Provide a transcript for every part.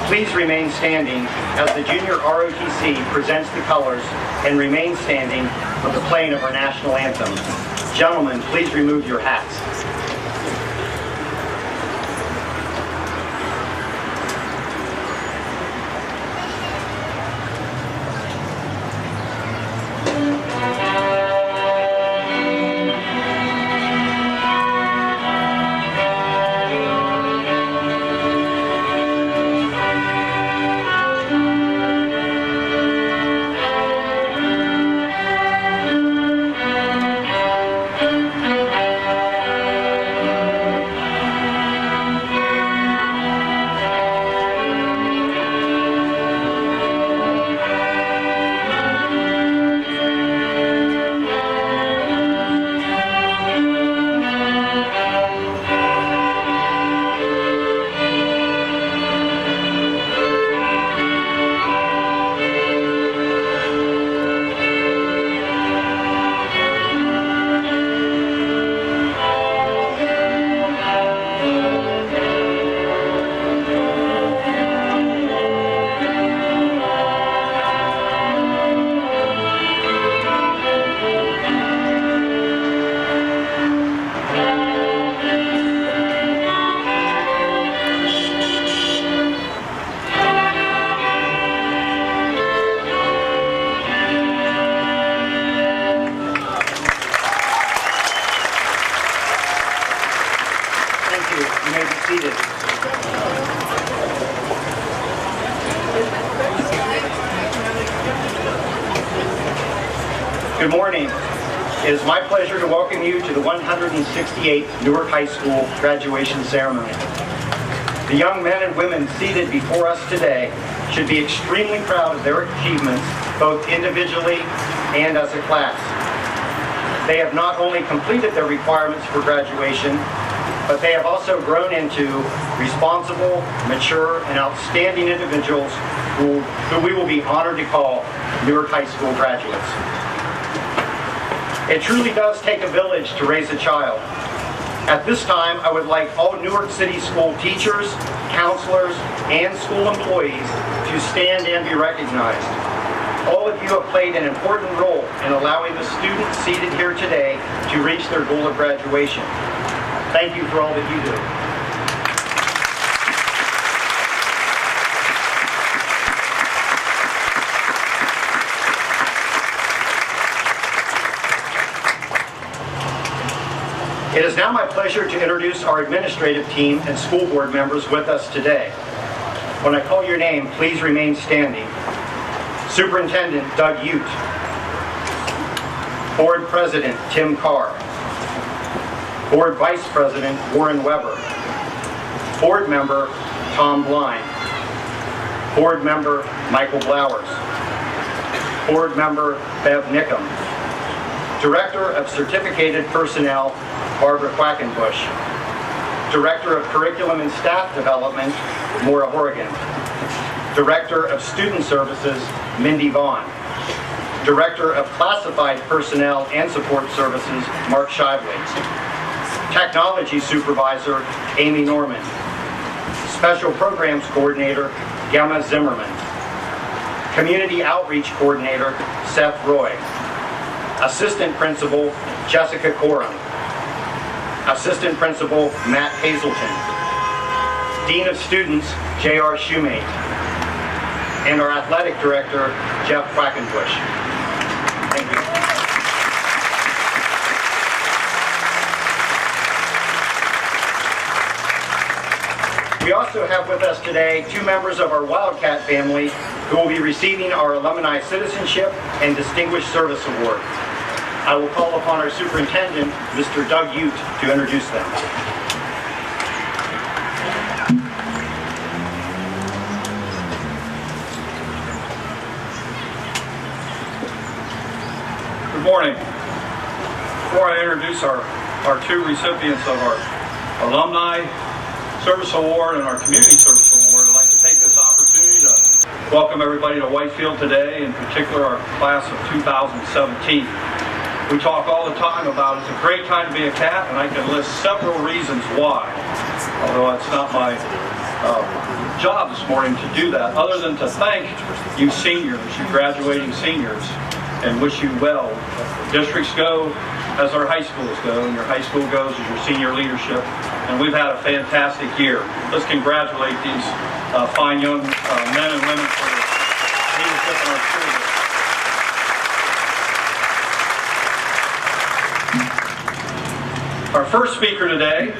please remain standing as the Junior ROTC presents the colors and remain standing for the playing of our national anthem. Gentlemen, please remove your hats. Good morning. It is my pleasure to welcome you to the 168th Newark High School graduation ceremony. The young men and women seated before us today should be extremely proud of their achievements, both individually and as a class. They have not only completed their requirements for graduation, but they have also grown into responsible, mature, and outstanding individuals who we will be honored to call Newark High School graduates. It truly does take a village to raise a child. At this time, I would like all Newark City School teachers, counselors, and school employees to stand and be recognized. All of you have played an important role in allowing the students seated here today to reach their goal of graduation. Thank you for all that you do. It is now my pleasure to introduce our administrative team and school board members with us today. When I call your name, please remain standing. Superintendent Doug Ute. Board President Tim Carr. Board Vice President Warren Weber. Board Member Tom Blind. Board Member Michael Blowers. Board Member Bev Nickham. Director of Certificated Personnel Barbara Quackenbush. Director of Curriculum and Staff Development Maura Horrigan. Director of Student Services Mindy Vaughn. Director of Classified Personnel and Support Services Mark Shively. Technology Supervisor Amy Norman. Special Programs Coordinator Gemma Zimmerman. Community Outreach Coordinator Seth Roy. Assistant Principal Jessica Coram. Assistant Principal Matt Hazelton. Dean of Students J.R. Shoemate. And our Athletic Director Jeff Quackenbush. Thank you. We also have with us today two members of our Wildcat family who will be receiving our Alumni Citizenship and Distinguished Service Award. I will call upon our superintendent, Mr. Doug Ute, to introduce them. Good morning. Before I introduce our two recipients of our Alumni Service Award and our Community Service Award, I'd like to take this opportunity to welcome everybody to Whitefield today, in particular our class of 2017. We talk all the time about it's a great time to be a cat, and I can list several reasons why, although it's not my job this morning to do that, other than to thank you seniors, you graduating seniors, and wish you well. Districts go as our high schools go, and your high school goes as your senior leadership. And we've had a fantastic year. Let's congratulate these fine young men and women for their leadership in our school district. Our first speaker today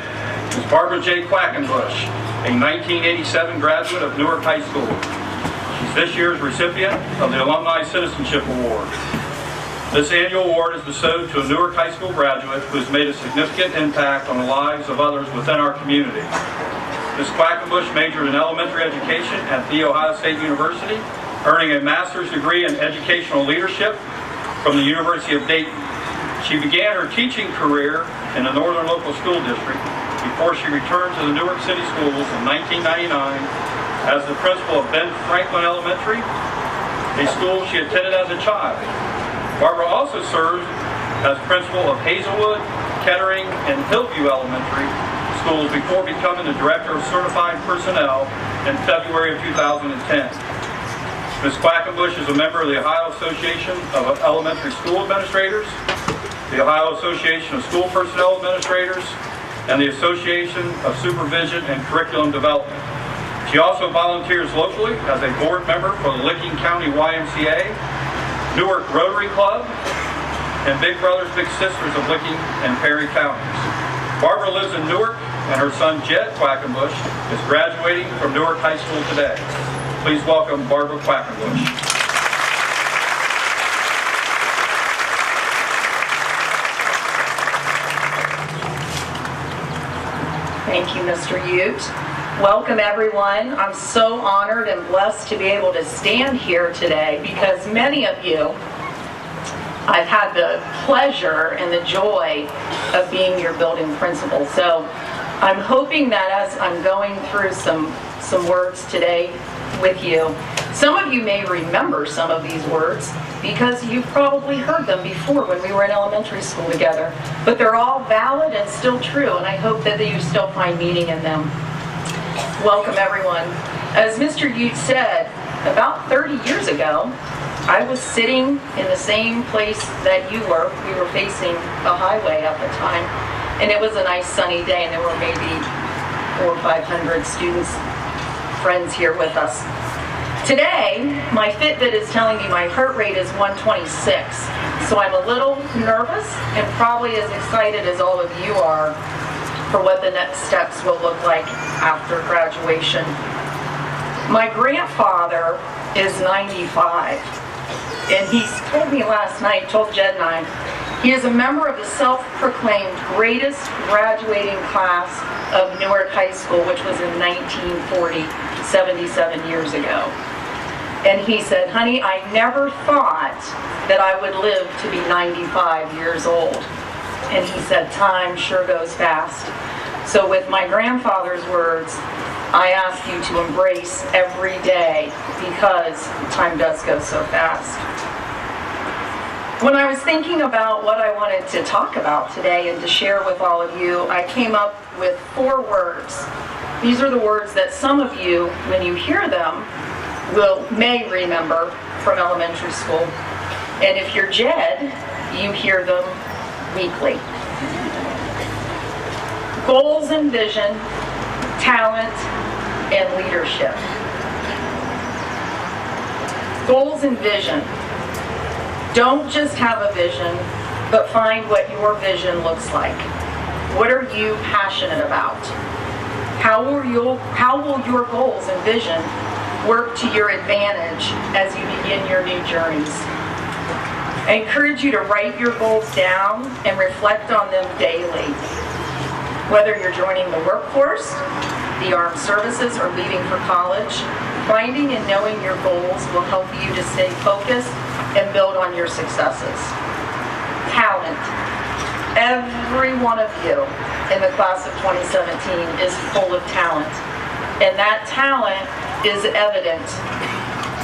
is Barbara J. Quackenbush, a 1987 graduate of Newark High School. She's this year's recipient of the Alumni Citizenship Award. This annual award is bestowed to a Newark High School graduate who has made a significant impact on the lives of others within our community. Ms. Quackenbush majored in elementary education at The Ohio State University, earning a master's degree in educational leadership from the University of Dayton. She began her teaching career in the Northern Local School District before she returned to the Newark City Schools in 1999 as the principal of Ben Franklin Elementary, a school she attended as a child. Barbara also served as principal of Hazelwood, Kettering, and Hillview Elementary schools before becoming the Director of Certified Personnel in February of 2010. Ms. Quackenbush is a member of the Ohio Association of Elementary School Administrators, the Ohio Association of School Personnel Administrators, and the Association of Supervision and Curriculum Development. She also volunteers locally as a board member for the Licking County YMCA, Newark Rotary Club, and Big Brothers Big Sisters of Licking and Perry counties. Barbara lives in Newark, and her son Jed Quackenbush is graduating from Newark High School today. Please welcome Barbara Quackenbush. Thank you, Mr. Ute. Welcome, everyone. I'm so honored and blessed to be able to stand here today because many of you, I've had the pleasure and the joy of being your building principal. So I'm hoping that as I'm going through some words today with you, some of you may remember some of these words because you've probably heard them before when we were in elementary school together. But they're all valid and still true, and I hope that you still find meaning in them. Welcome, everyone. As Mr. Ute said, about 30 years ago, I was sitting in the same place that you were. We were facing the highway at the time, and it was a nice sunny day, and there were maybe 400 or 500 students, friends here with us. Today, my Fitbit is telling me my heart rate is 126, so I'm a little nervous and probably as excited as all of you are for what the next steps will look like after graduation. My grandfather is 95, and he told me last night, told Jed and I, he is a member of the self-proclaimed greatest graduating class of Newark High School, which was in 1940, 77 years ago. And he said, honey, I never thought that I would live to be 95 years old. And he said, time sure goes fast. So with my grandfather's words, I ask you to embrace every day because time does go so fast. When I was thinking about what I wanted to talk about today and to share with all of you, I came up with 4 words. These are the words that some of you, when you hear them, may remember from elementary school. And if you're Jed, you hear them weekly. Goals and vision, talent, and leadership. Goals and vision. Don't just have a vision, but find what your vision looks like. What are you passionate about? How will your goals and vision work to your advantage as you begin your new journeys? I encourage you to write your goals down and reflect on them daily. Whether you're joining the workforce, the armed services, or leaving for college, finding and knowing your goals will help you to stay focused and build on your successes. Talent. Every one of you in the class of 2017 is full of talent. And that talent is evident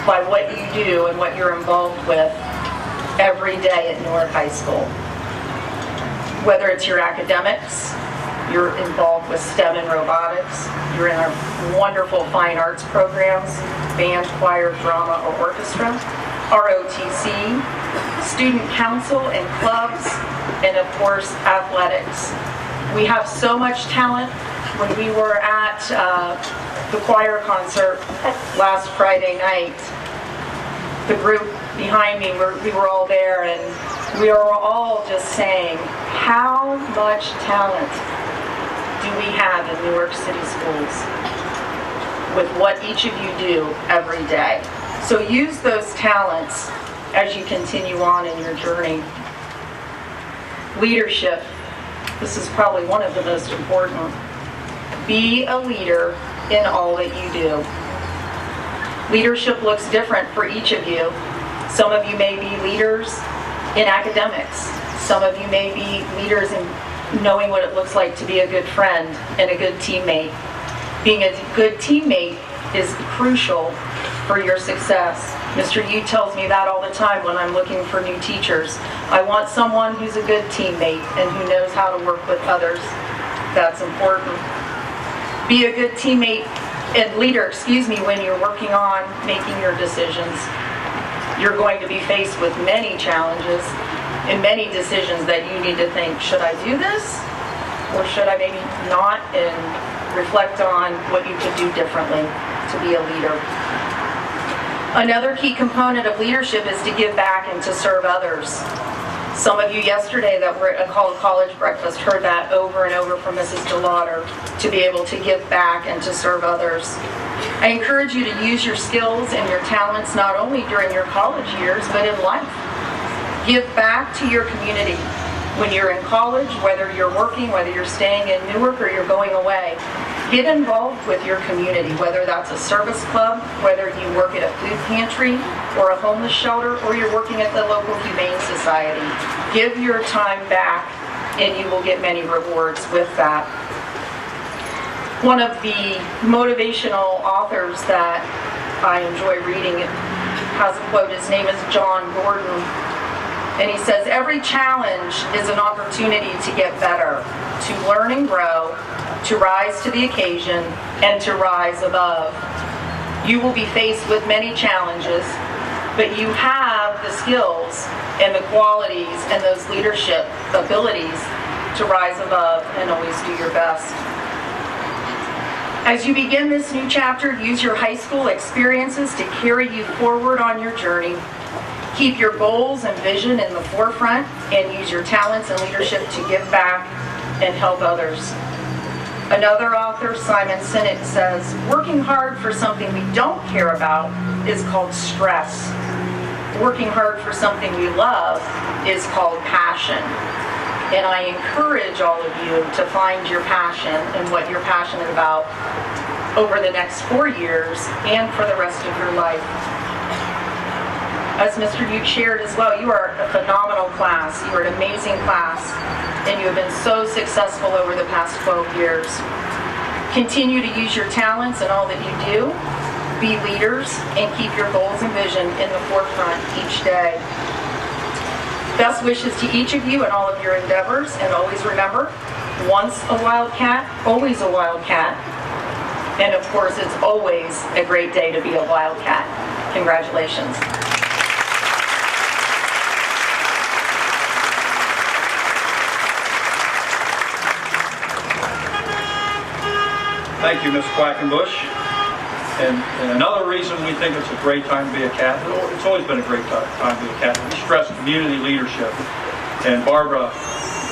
by what you do and what you're involved with every day at Newark High School. Whether it's your academics, You're involved with STEM and robotics. You're in our wonderful fine arts programs, band, choir, drama, or orchestra, ROTC, student council and clubs, and of course, athletics. We have so much talent. When we were at the choir concert last Friday night, the group behind me, we were all there, and we were all just saying, how much talent do we have in Newark City Schools with what each of you do every day? So use those talents as you continue on in your journey. Leadership. This is probably one of the most important. Be a leader in all that you do. Leadership looks different for each of you. Some of you may be leaders in academics. Some of you may be leaders in knowing what it looks like to be a good friend and a good teammate. Being a good teammate is crucial for your success. Mr. Yu tells me that all the time when I'm looking for new teachers. I want someone who's a good teammate and who knows how to work with others. That's important. Be a good teammate and leader, when you're working on making your decisions. You're going to be faced with many challenges and many decisions that you need to think, should I do this? Or should I maybe not? And reflect on what you could do differently to be a leader. Another key component of leadership is to give back and to serve others. Some of you yesterday that were at a college breakfast heard that over and over from Mrs. DeLauder, to be able to give back and to serve others. I encourage you to use your skills and your talents not only during your college years, but in life. Give back to your community. When you're in college, whether you're working, whether you're staying in Newark or you're going away, get involved with your community, whether that's a service club, whether you work at a food pantry or a homeless shelter, or you're working at the local humane society. Give your time back and you will get many rewards with that. One of the motivational authors that I enjoy reading has a quote. His name is John Gordon. And he says, every challenge is an opportunity to get better, to learn and grow, to rise to the occasion, and to rise above. You will be faced with many challenges, but you have the skills and the qualities and those leadership abilities to rise above and always do your best. As you begin this new chapter, use your high school experiences to carry you forward on your journey. Keep your goals and vision in the forefront and use your talents and leadership to give back and help others. Another author, Simon Sinek, says, working hard for something we don't care about is called stress. Working hard for something we love is called passion. And I encourage all of you to find your passion and what you're passionate about over the next 4 years and for the rest of your life. As Mr. Ute shared as well, you are a phenomenal class. You are an amazing class, and you have been so successful over the past 12 years. Continue to use your talents in all that you do. Be leaders and keep your goals and vision in the forefront each day. Best wishes to each of you and all of your endeavors, and always remember, once a wildcat, always a wildcat. And of course, it's always a great day to be a wildcat. Congratulations. Thank you, Ms. Quackenbush. And another reason we think it's a great time to be a cat, it's always been a great time to be a cat, we stress community leadership. And Barbara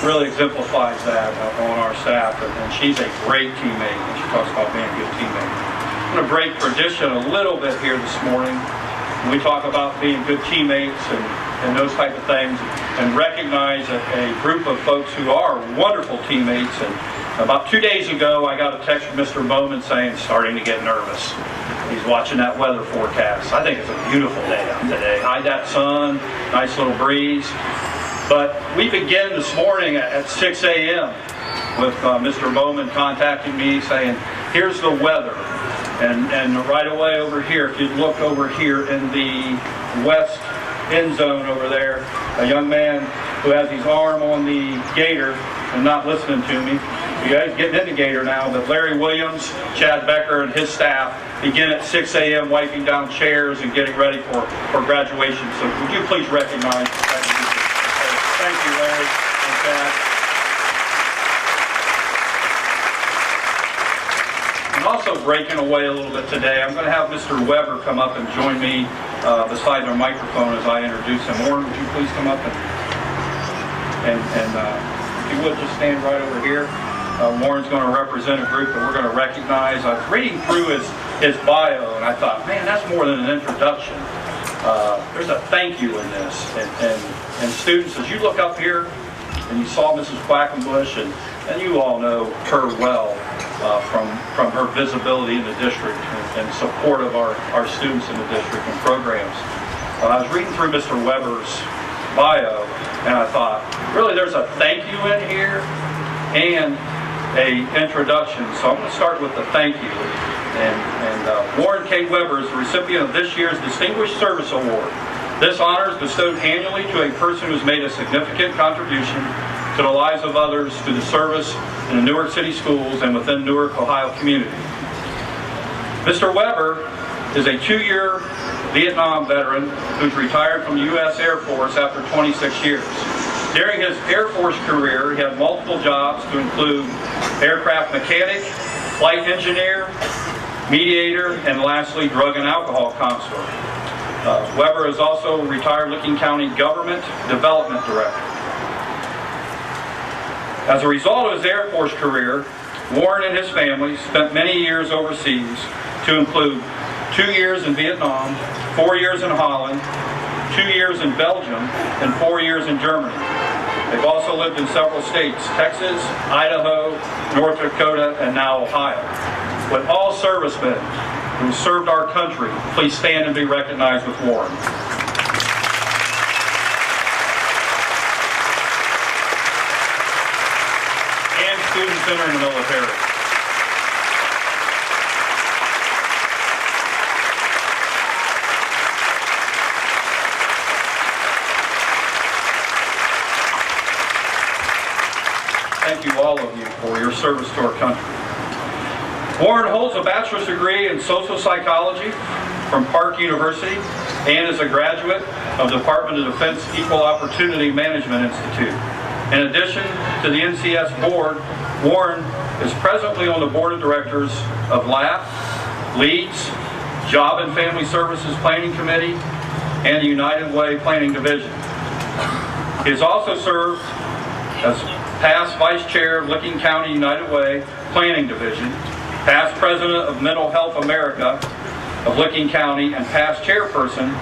really exemplifies that on our staff, and she's a great teammate, and she talks about being a good teammate. I'm going to break tradition a little bit here this morning. We talk about being good teammates and those type of things, and recognize a group of folks who are wonderful teammates. And about 2 days ago, I got a text from Mr. Bowman saying, starting to get nervous. He's watching that weather forecast. I think it's a beautiful day out today. Hide that sun, nice little breeze. But we begin this morning at 6 a.m. with Mr. Bowman contacting me saying, here's the weather. And right away over here, if you look over here in the west end zone over there, a young man who has his arm on the gator and not listening to me, You guys getting in the gator now, but Larry Williams, Chad Becker, and his staff begin at 6 a.m. wiping down chairs and getting ready for graduation. So would you please recognize that? Thank you, Larry and Chad. And also breaking away a little bit today, I'm going to have Mr. Weber come up and join me beside the microphone as I introduce him. Warren, would you please come up and if you would just stand right over here. Warren's going to represent a group that we're going to recognize. I was reading through his bio and I thought, man, that's more than an introduction. There's a thank you in this. And students, as you look up here and you saw Mrs. Quackenbush, and you all know her well from her visibility in the district and support of our students in the district and programs. I was reading through Mr. Weber's bio and I thought, really there's a thank you in here and a introduction. So I'm going to start with the thank you. And Warren K. Weber is the recipient of this year's Distinguished Service Award. This honor is bestowed annually to a person who has made a significant contribution to the lives of others through the service in the Newark City schools and within Newark, Ohio community. Mr. Weber is a 2-year Vietnam veteran who's retired from the U.S. Air Force after 26 years. During his Air Force career, he had multiple jobs to include aircraft mechanic, flight engineer, mediator, and lastly, drug and alcohol counselor. Weber is also retired Licking County Government Development Director. As a result of his Air Force career, Warren and his family spent many years overseas, to include 2 years in Vietnam, 4 years in Holland, 2 years in Belgium, and 4 years in Germany. They've also lived in several states: Texas, Idaho, North Dakota, and now Ohio. With all servicemen who served our country, please stand and be recognized with Warren. And students entering the military. Thank you, all of you, for your service to our country. Warren holds a bachelor's degree in social psychology from Park University and is a graduate of the Department of Defense Equal Opportunity Management Institute. In addition to the NCS board, Warren is presently on the board of directors of LAP, LEADS, Job and Family Services Planning Committee, and the United Way Planning Division. He has also served as past Vice Chair of Licking County United Way Planning Division, past President of Mental Health America of Licking County, and past Chairperson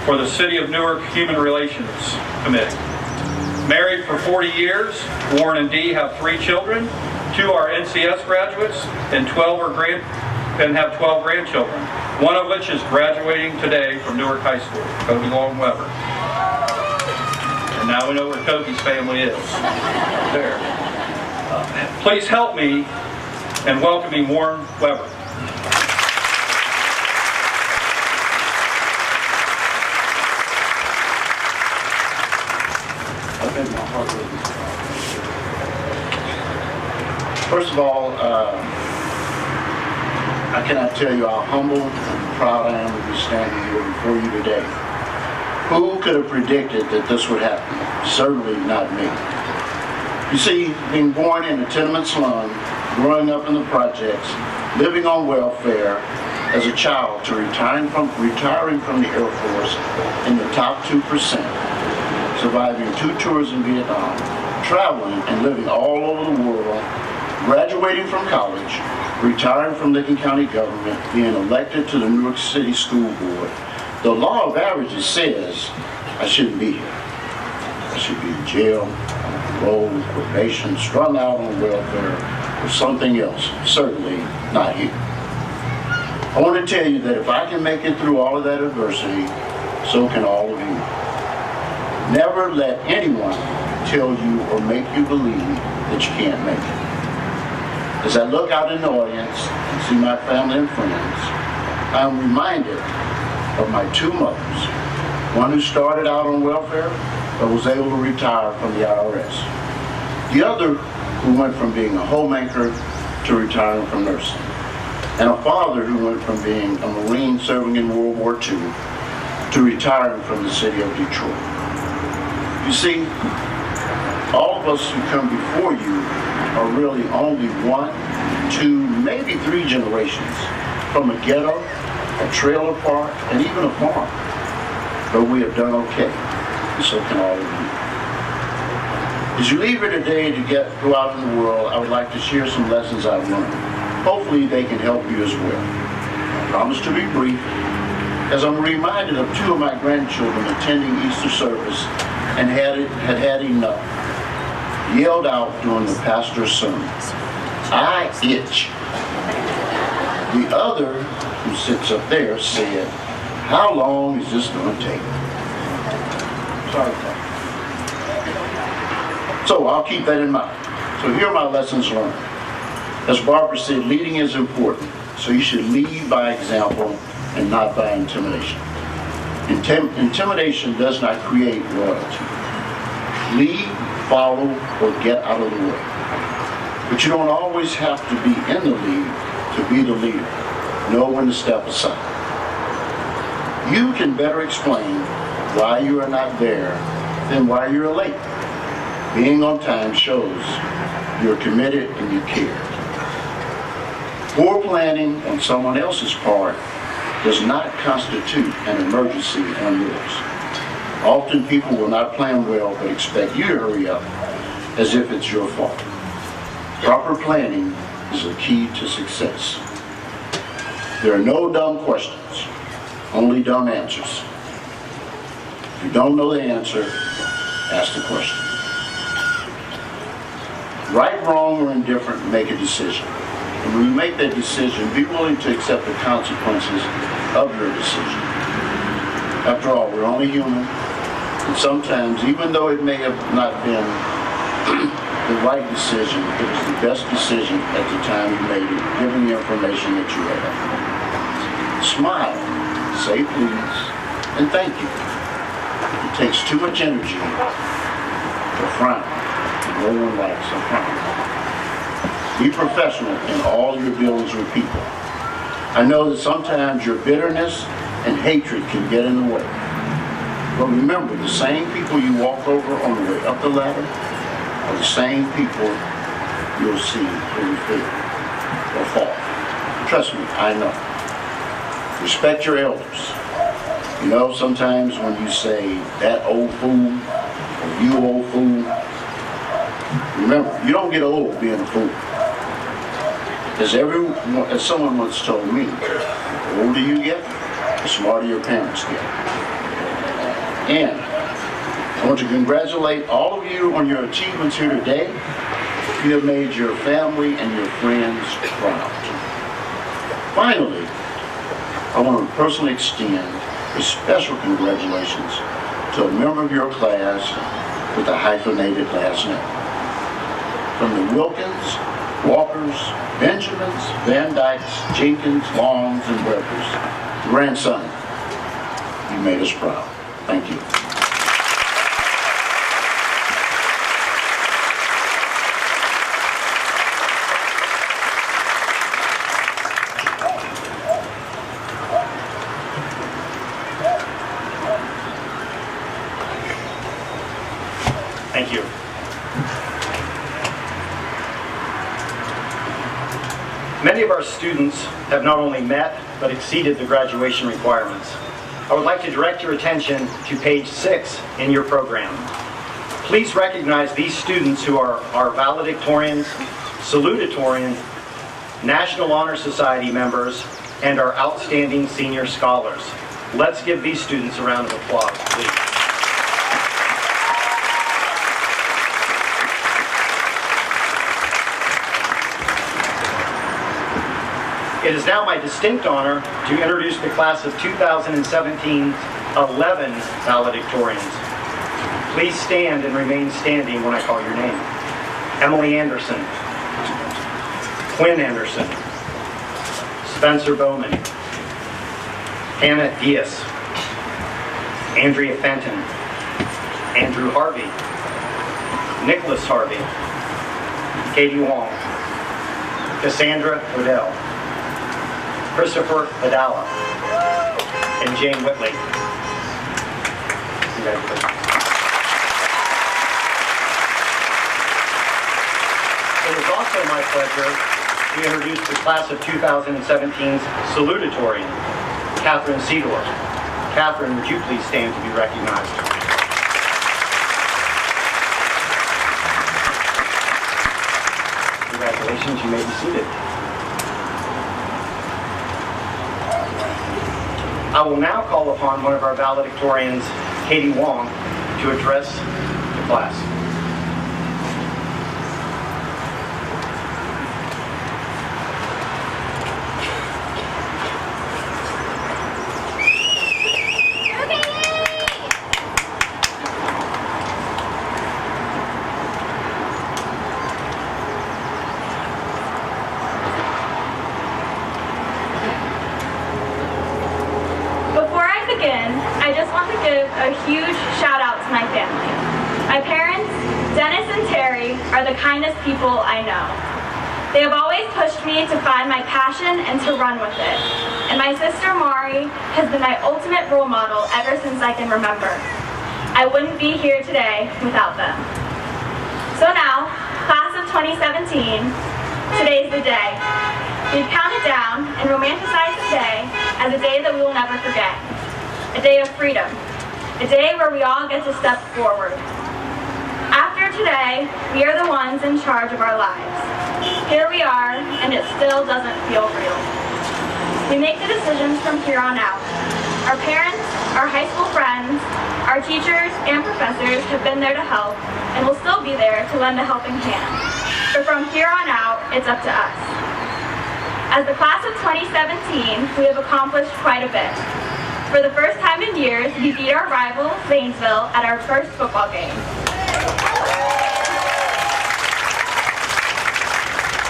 for the City of Newark Human Relations Committee. Married for 40 years, Warren and Dee have 3 children. 2 are NCS graduates and have 12 grandchildren, one of which is graduating today from Newark High School, Kobe Long Weber. And now we know where Kobe's family is. There. Please help me in welcoming Warren Weber. First of all, I cannot tell you how humble and proud I am to be standing here before you today. Who could have predicted that this would happen? Certainly not me. You see, being born in a tenement slum, growing up in the projects, living on welfare as a child, to retiring from the Air Force in the top 2%, surviving 2 tours in Vietnam, traveling and living all over the world, graduating from college, retiring from Licking County government, being elected to the Newark City School Board. The law of averages says I shouldn't be here. I should be in jail, on parole, probation, strung out on welfare, or something else. Certainly not here. I want to tell you that if I can make it through all of that adversity, so can all of you. Never let anyone tell you or make you believe that you can't make it. As I look out in the audience and see my family and friends, I am reminded of my 2 mothers, one who started out on welfare but was able to retire from the IRS. The other who went from being a homemaker to retiring from nursing, and a father who went from being a Marine serving in World War II to retiring from the city of Detroit. You see, all of us who come before you are really only 1, 2, maybe 3 generations from a ghetto, a trailer park, and even a farm. But we have done okay, and so can all of you. As you leave here today to go out in the world, I would like to share some lessons I've learned. Hopefully they can help you as well. I promise to be brief, as I'm reminded of 2 of my grandchildren attending Easter service and had enough. Yelled out during the pastor's sermon, "I itch." The other, who sits up there, said, "How long is this going to take?" Sorry, Tom. So I'll keep that in mind. So here are my lessons learned. As Barbara said, leading is important. So you should lead by example and not by intimidation. Intimidation does not create loyalty. Lead, follow, or get out of the way. But you don't always have to be in the lead to be the leader. Know when to step aside. You can better explain why you are not there than why you're late. Being on time shows you're committed and you care. Poor planning on someone else's part does not constitute an emergency on yours. Often people will not plan well but expect you to hurry up as if it's your fault. Proper planning is a key to success. There are no dumb questions, only dumb answers. If you don't know the answer, ask the question. Right, wrong, or indifferent, make a decision. And when you make that decision, be willing to accept the consequences of your decision. After all, we're only human, and sometimes, even though it may have not been the right decision, it was the best decision at the time you made it, given the information that you had. Smile, say please, and thank you. It takes too much energy to frown. No one likes a frown. Be professional in all your dealings with people. I know that sometimes your bitterness and hatred can get in the way. But remember, the same people you walk over on the way up the ladder are the same people you'll see when you fail or fall. Trust me, I know. Respect your elders. You know, sometimes when you say, "that old fool," or "you old fool," remember, you don't get old being a fool. As someone once told me, the older you get, the smarter your parents get. And I want to congratulate all of you on your achievements here today. You have made your family and your friends proud. Finally, I want to personally extend a special congratulations to a member of your class with a hyphenated last name. From the Wilkins, Walkers, Benjamins, Van Dykes, Jenkins, Longs, and Webbers, grandson, you made us proud. Thank you. Thank you. Many of our students have not only met, but exceeded the graduation requirements. I would like to direct your attention to page 6 in your program. Please recognize these students who are our valedictorians, salutatorians, National Honor Society members, and our outstanding senior scholars. Let's give these students a round of applause, please. It is now my distinct honor to introduce the class of 2017's 11 valedictorians. Please stand and remain standing when I call your name. Emily Anderson, Quinn Anderson, Spencer Bowman, Hannah Diaz, Andrea Fenton, Andrew Harvey, Nicholas Harvey, Katie Wong, Cassandra Odell, Christopher Adala, and Jane Whitley. Congratulations. It is also my pleasure to introduce the class of 2017's salutatorian, Catherine Seedorf. Catherine, would you please stand to be recognized? Congratulations, you may be seated. I will now call upon one of our valedictorians, Katie Wong, to address the class. I just want to give a huge shout out to my family. My parents, Dennis and Terry, are the kindest people I know. They have always pushed me to find my passion and to run with it. And my sister Mari has been my ultimate role model ever since I can remember. I wouldn't be here today without them. So now, class of 2017, today's the day. We've counted down and romanticized today as a day that we will never forget. A day of freedom. A day where we all get to step forward. After today, we are the ones in charge of our lives. Here we are, and it still doesn't feel real. We make the decisions from here on out. Our parents, our high school friends, our teachers and professors have been there to help, and will still be there to lend a helping hand. But from here on out, it's up to us. As the class of 2017, we have accomplished quite a bit. For the first time in years, we beat our rival, Zanesville, at our first football game.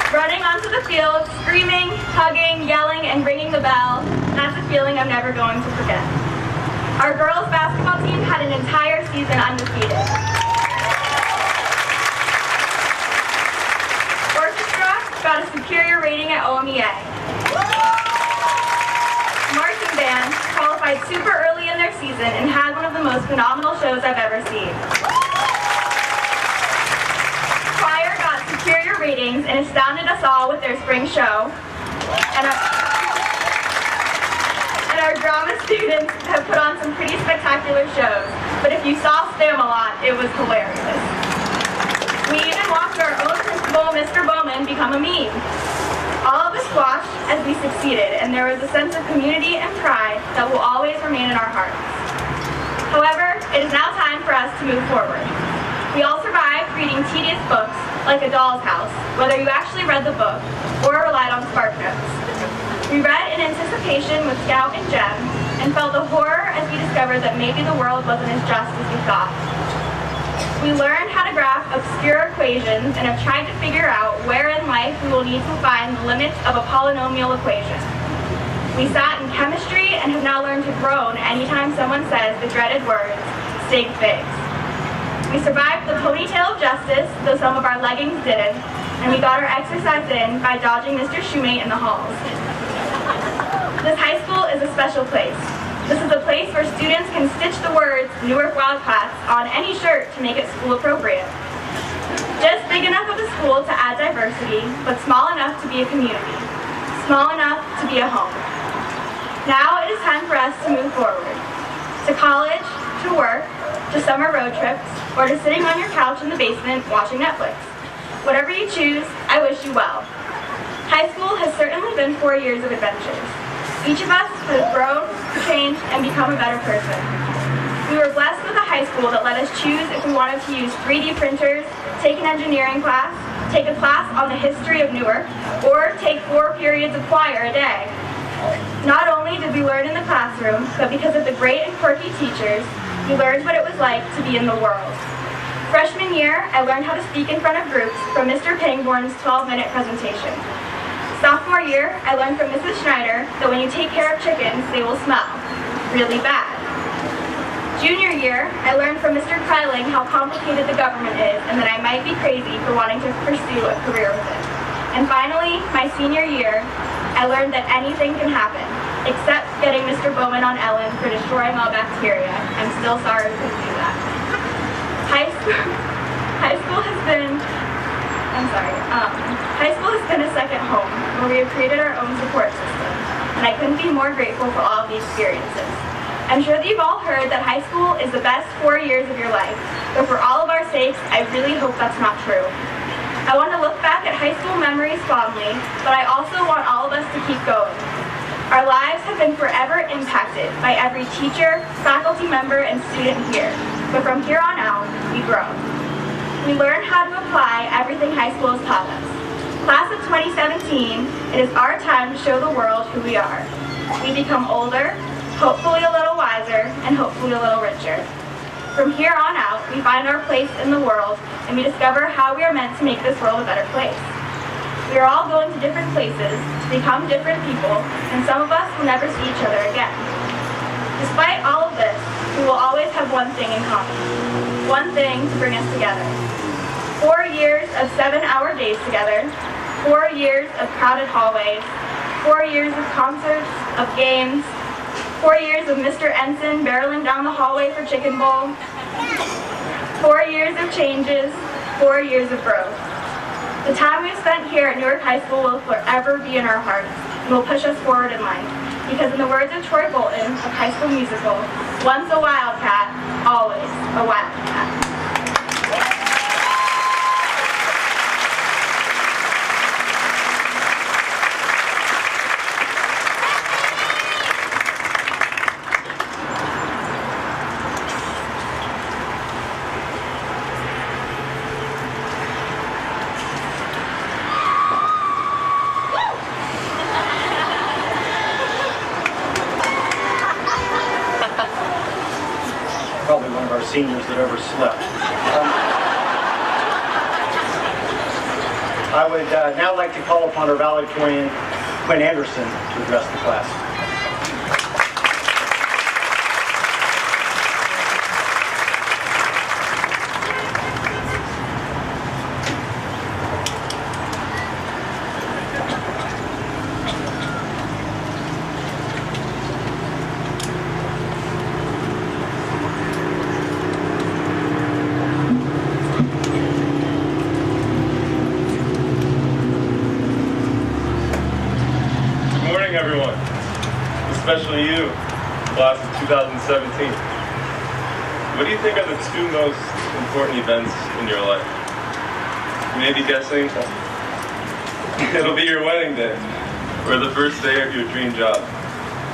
Running onto the field, screaming, hugging, yelling, and ringing the bell, that's a feeling I'm never going to forget. Our girls' basketball team had an entire season undefeated. Orchestra got a superior rating at OMEA. Marching band qualified super early in their season and had one of the most phenomenal shows I've ever seen. Choir got superior ratings and astounded us all with their spring show. And our drama students have put on some pretty spectacular shows, but if you saw Spam-A-Lot, it was hilarious. We even watched our own principal, Mr. Bowman, become a meme. All of us watched as we succeeded, and there was a sense of community and pride that will always remain in our hearts. However, it is now time for us to move forward. We all survived reading tedious books like A Doll's House, whether you actually read the book or relied on SparkNotes. We read in anticipation with Scout and Jem, and felt the horror as we discovered that maybe the world wasn't as just as we thought. We learned how to graph obscure equations and have tried to figure out where in life we will need to find the limits of a polynomial equation. We sat in chemistry and have now learned to groan anytime someone says the dreaded words, sig figs. We survived the ponytail of justice, though some of our leggings didn't, and we got our exercise in by dodging Mr. Shoemate in the halls. This high school is a special place. This is a place where students can stitch the words Newark Wildcats on any shirt to make it school appropriate. Just big enough of a school to add diversity, but small enough to be a community. Small enough to be a home. Now it is time for us to move forward. To college, to work, to summer road trips, or to sitting on your couch in the basement watching Netflix. Whatever you choose, I wish you well. High school has certainly been 4 years of adventures. Each of us has grown, changed, and become a better person. We were blessed with a high school that let us choose if we wanted to use 3D printers, take an engineering class, take a class on the history of Newark, or take 4 periods of choir a day. Not only did we learn in the classroom, but because of the great and quirky teachers, we learned what it was like to be in the world. Freshman year, I learned how to speak in front of groups from Mr. Pangborn's 12-minute presentation. Sophomore year, I learned from Mrs. Schneider that when you take care of chickens, they will smell really bad. Junior year, I learned from Mr. Kreiling how complicated the government is and that I might be crazy for wanting to pursue a career with it. And finally, my senior year, I learned that anything can happen, except getting Mr. Bowman on Ellen for destroying all bacteria. I'm still sorry we couldn't do that. High school has been a second home where we have created our own support system, and I couldn't be more grateful for all of the experiences. I'm sure that you've all heard that high school is the best 4 years of your life, but for all of our sakes, I really hope that's not true. I want to look back at high school memories fondly, but I also want all of us to keep going. Our lives have been forever impacted by every teacher, faculty member, and student here, but from here on out, we grow. We learn how to apply everything high school has taught us. Class of 2017, it is our time to show the world who we are. We become older, hopefully a little wiser, and hopefully a little richer. From here on out, we find our place in the world, and we discover how we are meant to make this world a better place. We are all going to different places to become different people, and some of us will never see each other again. Despite all of this, we will always have one thing in common, one thing to bring us together. 4 years of 7-hour days together, 4 years of crowded hallways, 4 years of concerts, of games, 4 years of Mr. Ensign barreling down the hallway for Chicken Bowl, 4 years of changes, 4 years of growth. The time we've spent here at Newark High School will forever be in our hearts and will push us forward in life. Because in the words of Troy Bolton of High School Musical, once a wildcat, always a wildcat. Probably one of our seniors that overslept. I would now like to call upon our valedictorian, Quinn Anderson, to address the class. Everyone, especially you, class of 2017. What do you think are the two most important events in your life? You may be guessing it'll be your wedding day, or the first day of your dream job,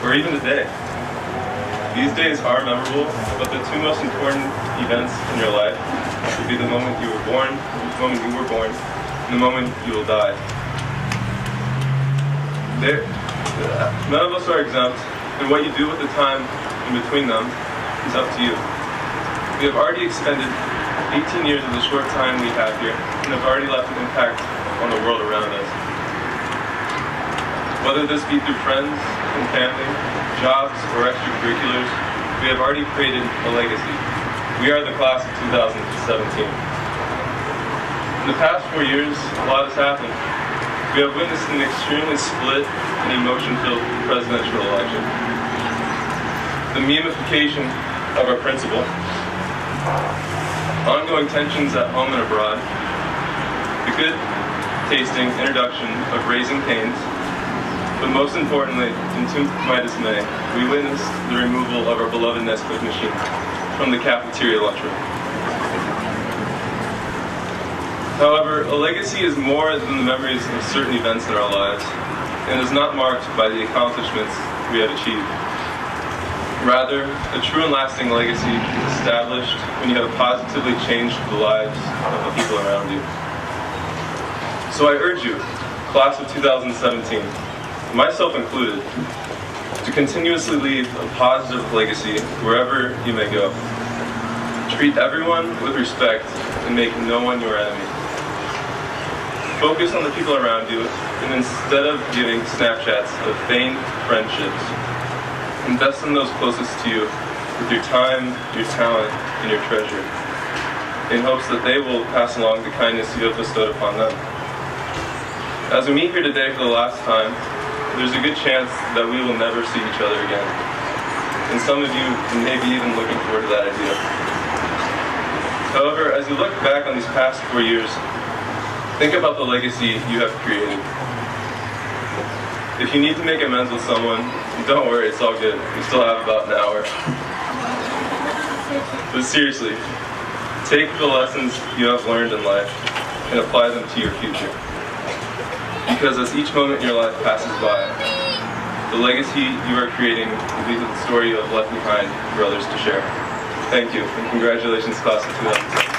or even the day. These days are memorable, but the two most important events in your life will be the moment you were born, and the moment you will die. None of us are exempt, and what you do with the time in between them is up to you. We have already expended 18 years of the short time we have here, and have already left an impact on the world around us. Whether this be through friends and family, jobs, or extracurriculars, we have already created a legacy. We are the class of 2017. In the past 4 years, a lot has happened. We have witnessed an extremely split and emotion-filled presidential election. The memification of our principal, ongoing tensions at home and abroad, the good-tasting introduction of Raising Cane's, but most importantly, and to my dismay, we witnessed the removal of our beloved Nesquik machine from the cafeteria lunchroom. However, a legacy is more than the memories of certain events in our lives, and is not marked by the accomplishments we have achieved. Rather, a true and lasting legacy is established when you have positively changed the lives of the people around you. So I urge you, class of 2017, myself included, to continuously leave a positive legacy wherever you may go. Treat everyone with respect and make no one your enemy. Focus on the people around you, and instead of giving Snapchats of feigned friendships, invest in those closest to you with your time, your talent, and your treasure, in hopes that they will pass along the kindness you have bestowed upon them. As we meet here today for the last time, there's a good chance that we will never see each other again. And some of you may be even looking forward to that idea. However, as you look back on these past 4 years, think about the legacy you have created. If you need to make amends with someone, don't worry, it's all good. We still have about an hour. But seriously, take the lessons you have learned in life and apply them to your future. Because as each moment in your life passes by, the legacy you are creating will be the story you have left behind for others to share. Thank you, and congratulations, class of 2017.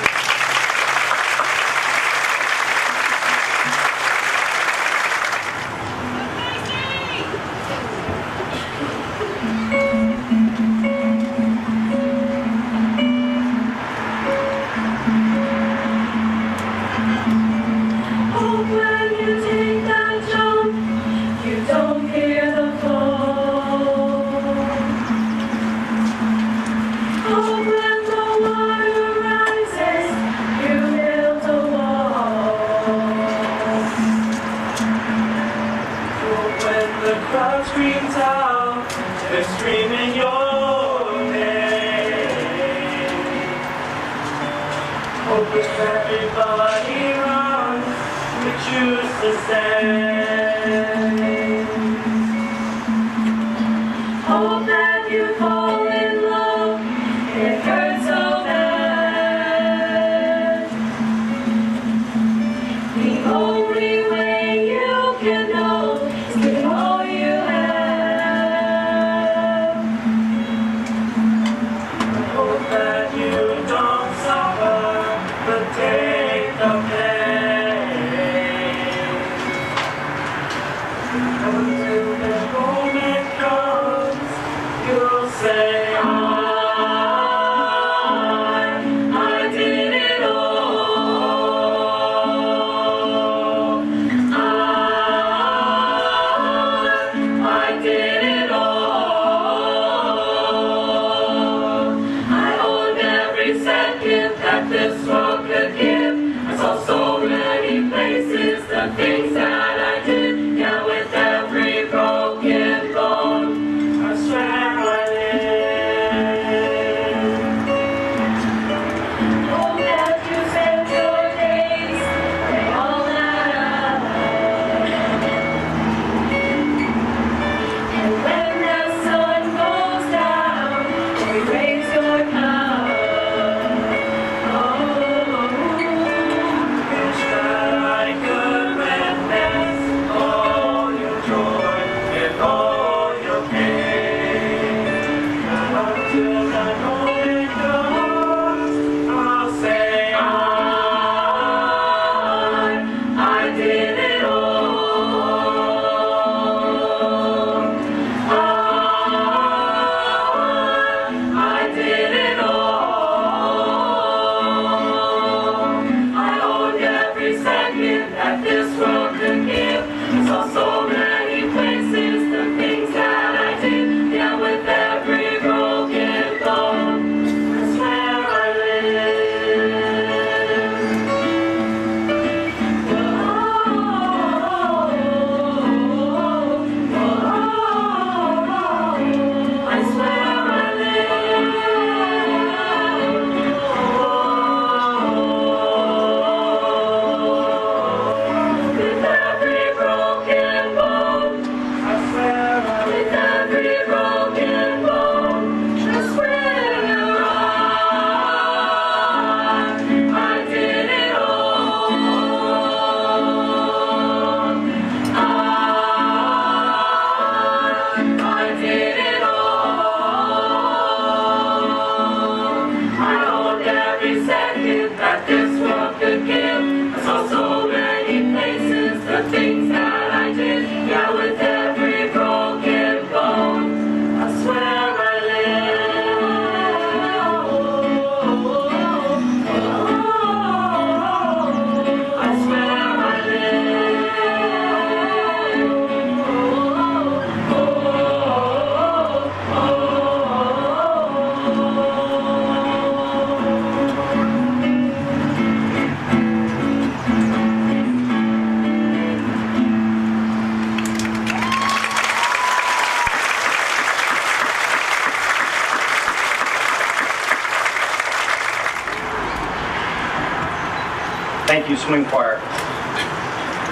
Thank you, swing choir.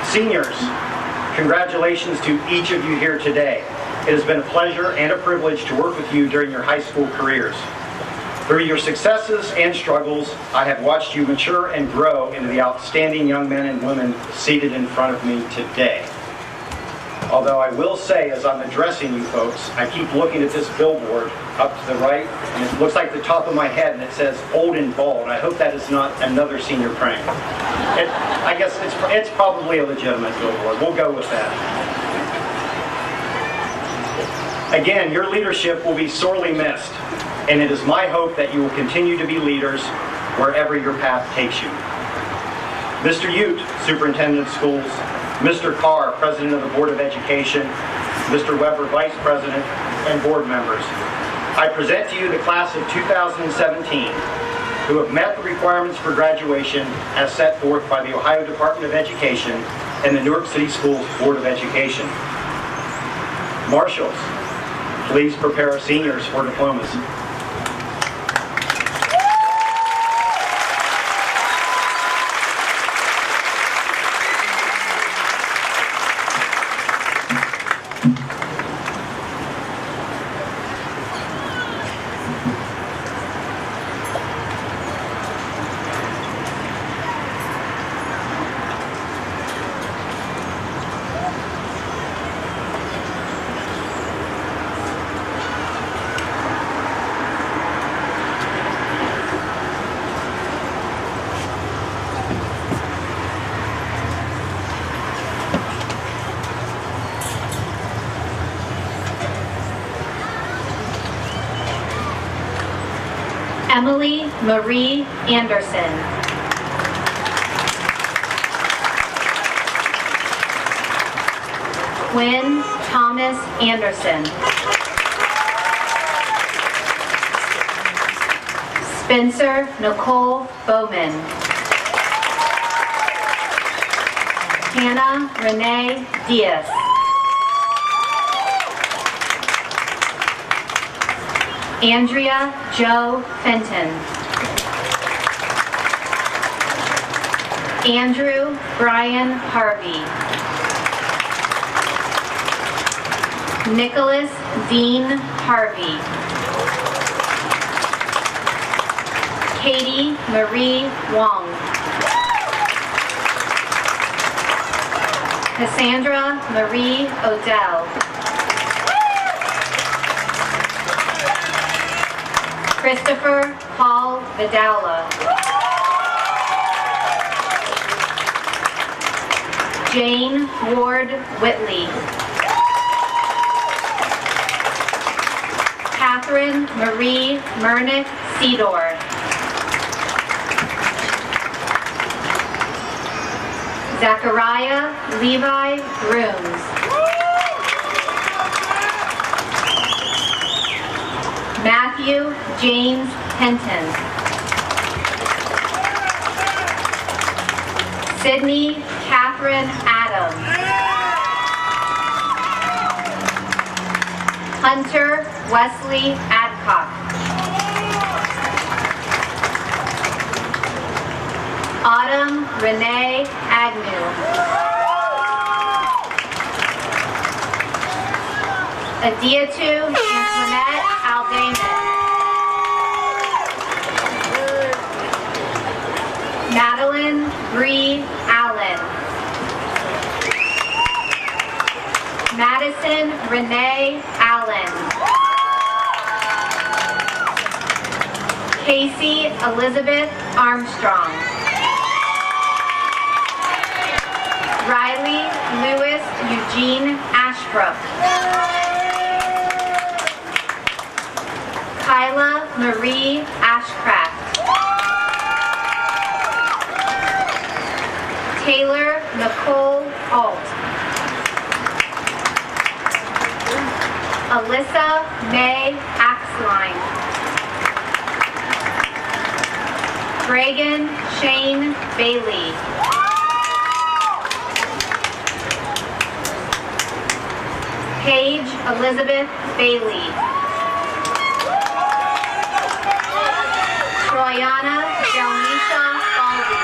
Seniors, congratulations to each of you here today. It has been a pleasure and a privilege to work with you during your high school careers. Through your successes and struggles, I have watched you mature and grow into the outstanding young men and women seated in front of me today. Although I will say, as I'm addressing you folks, I keep looking at this billboard up to the right, and it looks like the top of my head, and it says old and bald. I hope that is not another senior prank. I guess it's probably a legitimate billboard. We'll go with that. Again, your leadership will be sorely missed, and it is my hope that you will continue to be leaders wherever your path takes you. Mr. Ute, Superintendent of Schools, Mr. Carr, President of the Board of Education, Mr. Weber, Vice President, and board members, I present to you the class of 2017 who have met the requirements for graduation as set forth by the Ohio Department of Education and the Newark City Schools Board of Education. Marshals, please prepare our seniors for diplomas. Emily Marie Anderson. Quinn Thomas Anderson. Spencer Nicole Bowman. Hannah Renee Diaz. Andrea Jo Fenton. Andrew Brian Harvey. Nicholas Dean Harvey. Katie Marie Wong. Cassandra Marie Odell. Christopher Paul Vidala. Jane Ward Whitley. Catherine Marie Murnick Sedor. Zachariah Levi Grooms. Matthew James Henton. Sydney Catherine Adams. Hunter Wesley Adcock. Autumn Renee Agnew. Adiatu Antoinette Aldaman. Madeline Bree Allen. Madison Renee Allen. Casey Elizabeth Armstrong. Riley Lewis Eugene Ashbrook. Kyla Marie Ashcraft. Taylor Nicole Alt. Alyssa May Axline. Reagan Shane Bailey. Paige Elizabeth Bailey. Troyana Delmisha Baldy.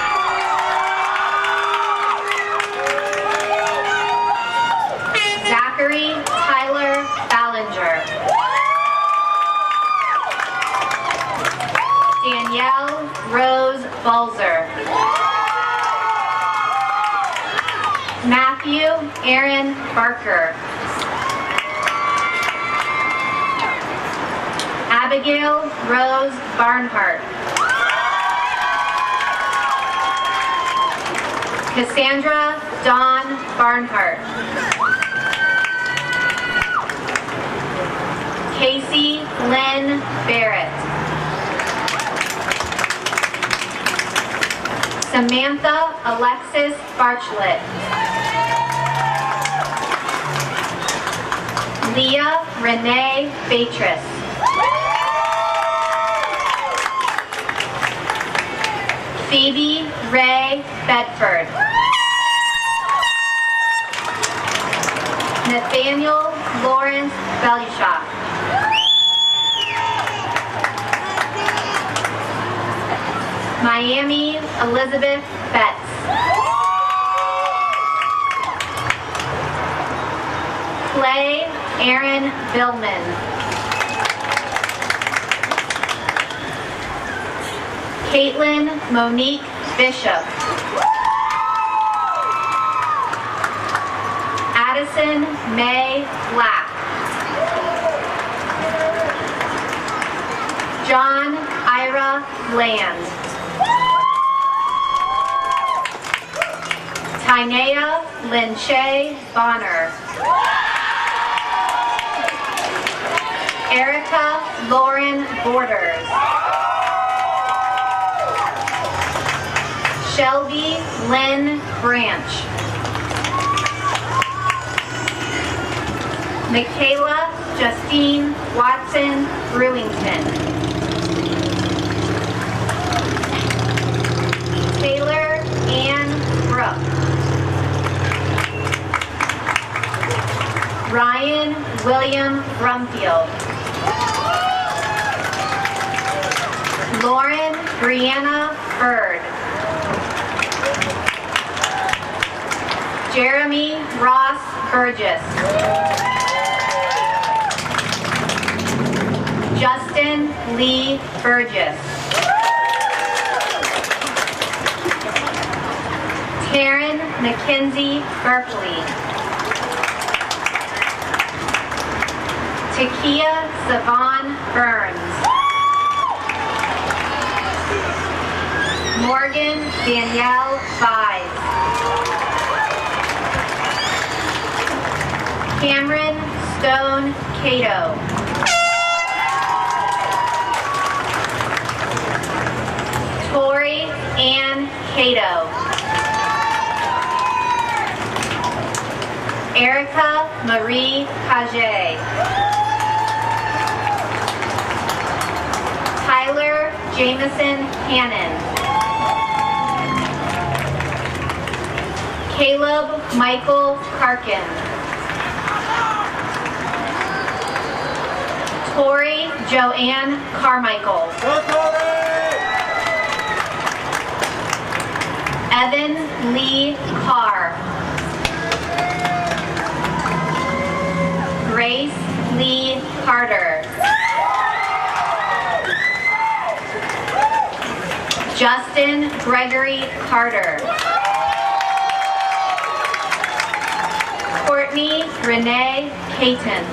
Danielle Rose Balzer. Matthew Aaron Barker. Abigail Rose Barnhart. Cassandra Dawn Barnhart. Casey Lynn Barrett. Samantha Alexis Bartlett. Leah Renee Beatrice. Phoebe Ray Bedford. Nathaniel Lawrence Belushoff. Miami Elizabeth Betts. Clay Aaron Billman. Caitlin Monique Bishop. Addison May Black. John Ira Land. Tynea Lynche Bonner. Erica Lauren Borders. Shelby Lynn Branch. Michaela Justine Watson Brewington. Taylor Ann Brooke. Ryan William Brumfield. Lauren Brianna Bird. Jeremy Ross Burgess. Justin Lee Burgess. Taryn McKenzie Berkeley. Takia Savon Burns. Morgan Danielle Vise. Cameron Stone Cato. Tori Ann Cato. Erica Marie Cage. Tyler Jameson Hannon. Caleb Michael Karkin. Tori Joanne Carmichael. Evan Lee Carr. Grace Lee Carter. Justin Gregory Carter. Courtney Renee Caton.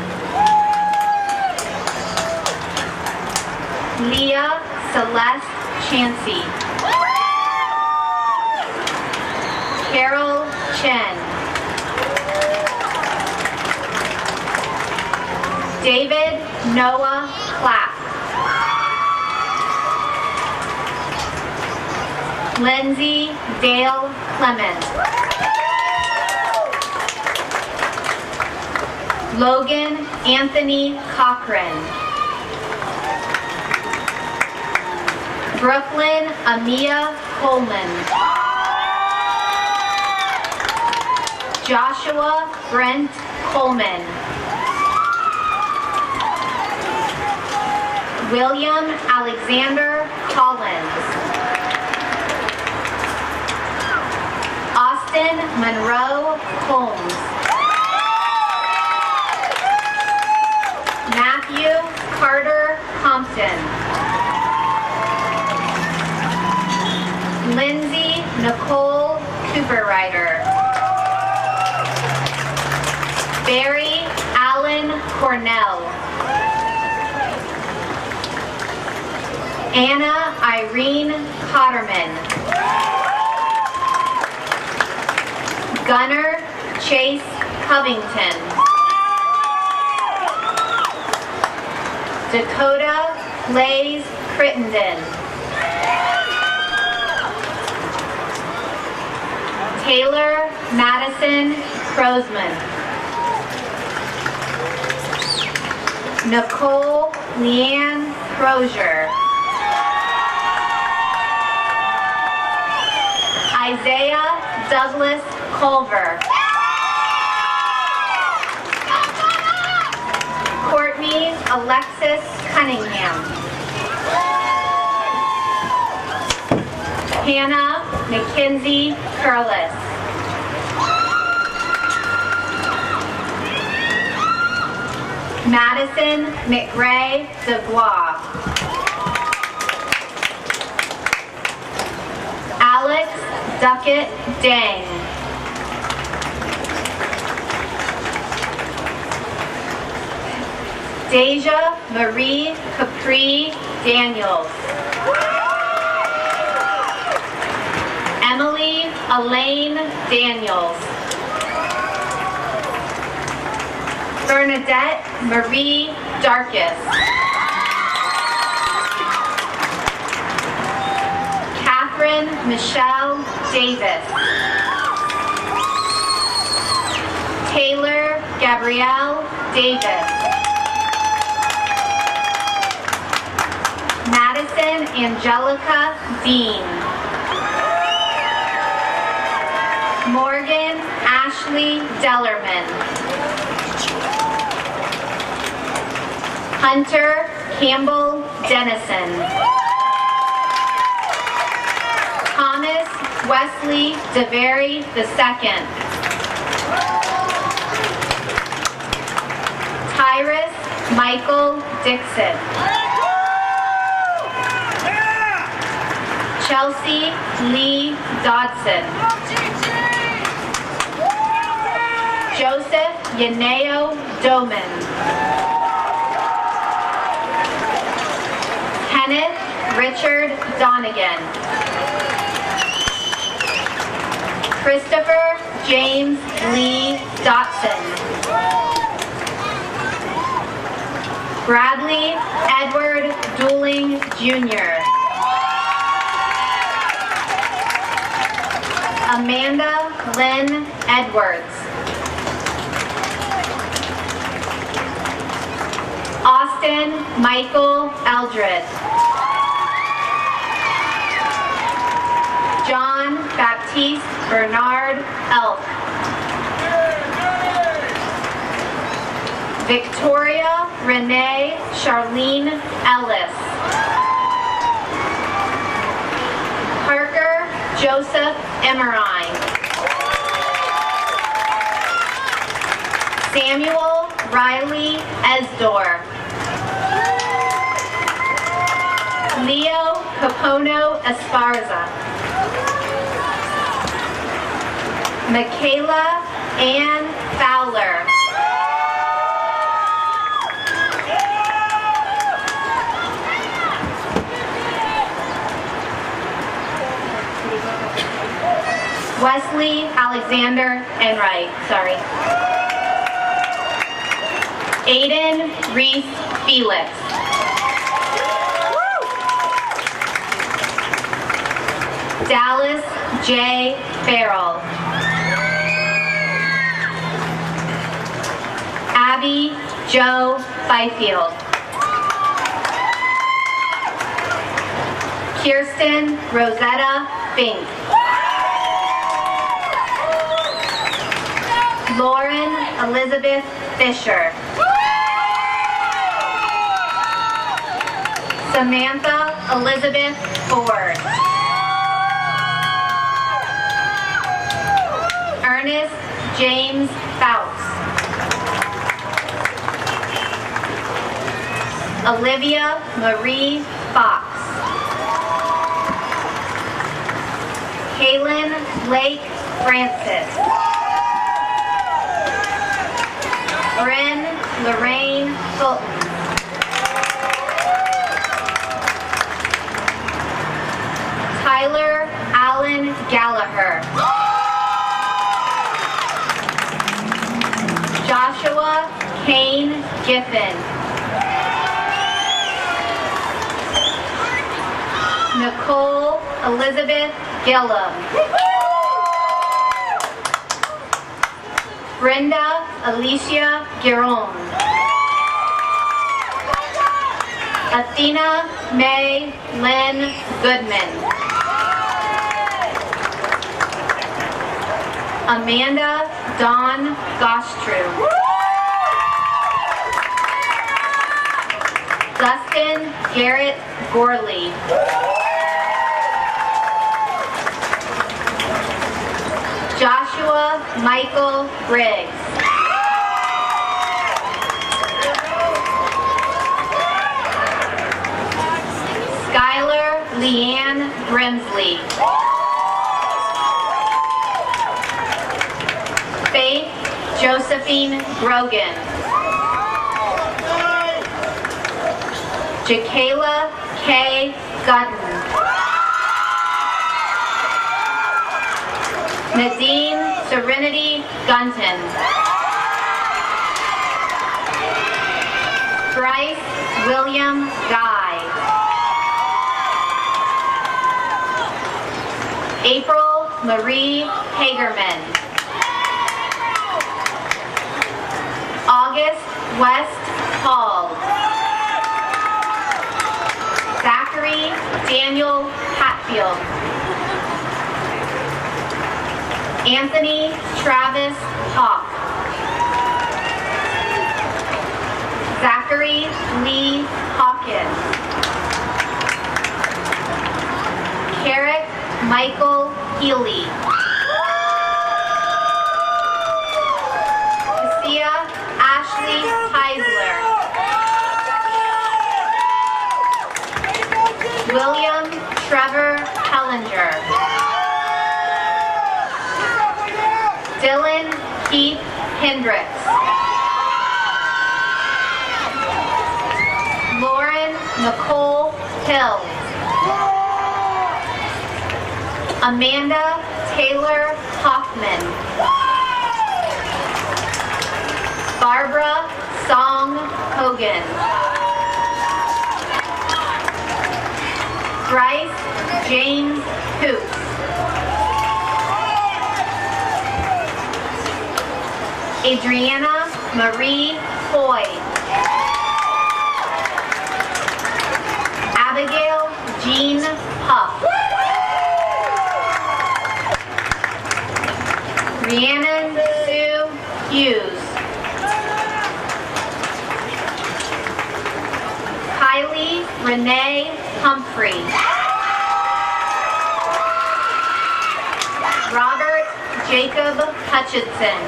Leah Celeste Chansey. Carol Chen. David Noah Clapp. Lindsay Dale Clement. Logan Anthony Cochran. Brooklyn Amia Coleman. Joshua Brent Coleman. William Alexander Collins. Austin Monroe Holmes. Matthew Carter Compton. Cornell. Anna Irene Cotterman. Gunnar Chase Covington. Dakota Blaze Crittenden. Taylor Madison Crozman. Nicole Leanne Crozier. Isaiah Douglas Culver. Courtney Alexis Cunningham. Hannah Mackenzie Curlis. Madison McRae DeBlois. Alex Duckett Dang. Deja Marie Capri Daniels. Emily Elaine Daniels. Bernadette Marie Darkus. Catherine Michelle Davis. Taylor Gabrielle Davis. Madison Angelica Dean. Morgan Ashley Dellerman. Hunter Campbell Dennison. Thomas Wesley DeVary II. Tyrus Michael Dixon. Chelsea Lee Dodson. Joseph Yaneo Doman. Kenneth Richard Donegan. Christopher James Lee Dotson. Bradley Edward Dooling Jr. Amanda Lynn Edwards. Austin Michael Eldred. John Baptiste Bernard Elk. Victoria Renee Charlene Ellis. Parker Joseph Emmerine. Samuel Riley Esdor. Leo Capono Esparza. Michaela Ann Fowler. Wesley Alexander Enright, sorry. Aiden Reese Felix. Dallas J. Farrell. Abby Joe Byfield. Kirsten Rosetta Fink. Lauren Elizabeth Fisher. Samantha Elizabeth Ford. Ernest James Fouts. Olivia Marie Fox. Kaylin Blake Francis. Bryn Lorraine Fulton. Tyler Allen Gallagher. Joshua Kane Giffen. Nicole Elizabeth Gillum. Brenda Alicia Giron. Athena May Lynn Goodman. Amanda Dawn Gostru. Dustin Garrett Gorley. Joshua Michael Briggs. Skylar Leanne Brimsley. Faith Josephine Grogan. Jakayla K. Gutton. Nadine Serenity Gunton. Bryce William Guy. April Marie Hagerman. August West Hall. Zachary Daniel Hatfield. Anthony Travis Hawk. Zachary Lee Hawkins. Carrick Michael Healy. Cassia Ashley Heisler. William Trevor Hellinger. Dylan Keith Hendricks. Lauren Nicole Hill. Amanda Taylor Hoffman. Barbara Song Hogan. Bryce James Hoop. Adriana Marie Hoy. Abigail Jean Huff. Rhiannon Sue Hughes. Kylie Renee Humphrey. Robert Jacob Hutchinson.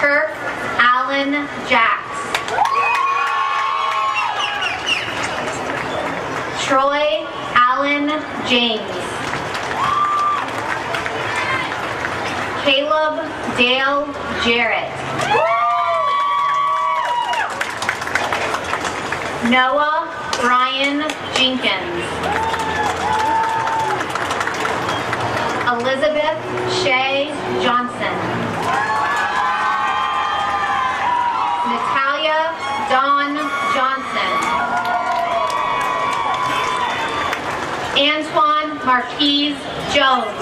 Kirk Allen Jacks. Troy Allen James. Caleb Dale Jarrett. Noah Brian Jenkins. Elizabeth Shea Johnson. Natalia Dawn Johnson. Antoine Marquise Jones.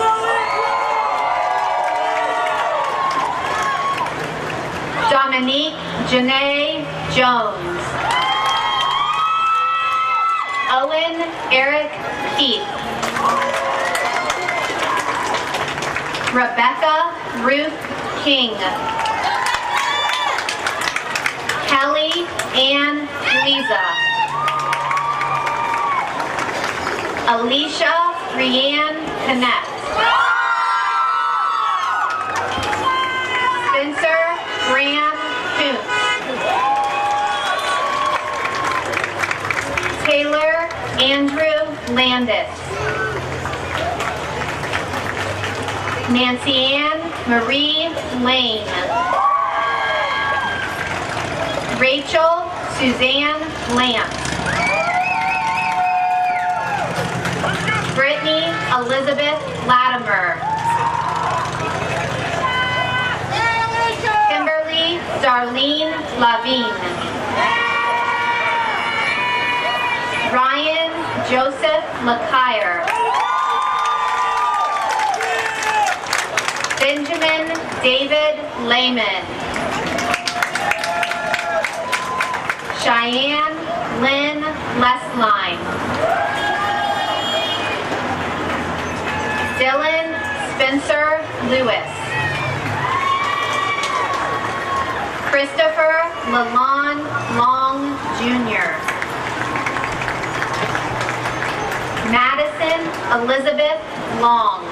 Dominique Janae Jones. Owen Eric Keith. Rebecca Ruth King. Kelly Ann Leza. Alicia Rianne Connect. Spencer Graham Koontz. Taylor Andrew Landis. Nancy Ann Marie Lane. Rachel Suzanne Lance. Brittany Elizabeth Latimer. Kimberly Darlene Lavine. Ryan Joseph LaCire. Benjamin David Lehman. Cheyenne Lynn Lesline. Dylan Spencer Lewis. Christopher Lalon Long Jr. Madison Elizabeth Long.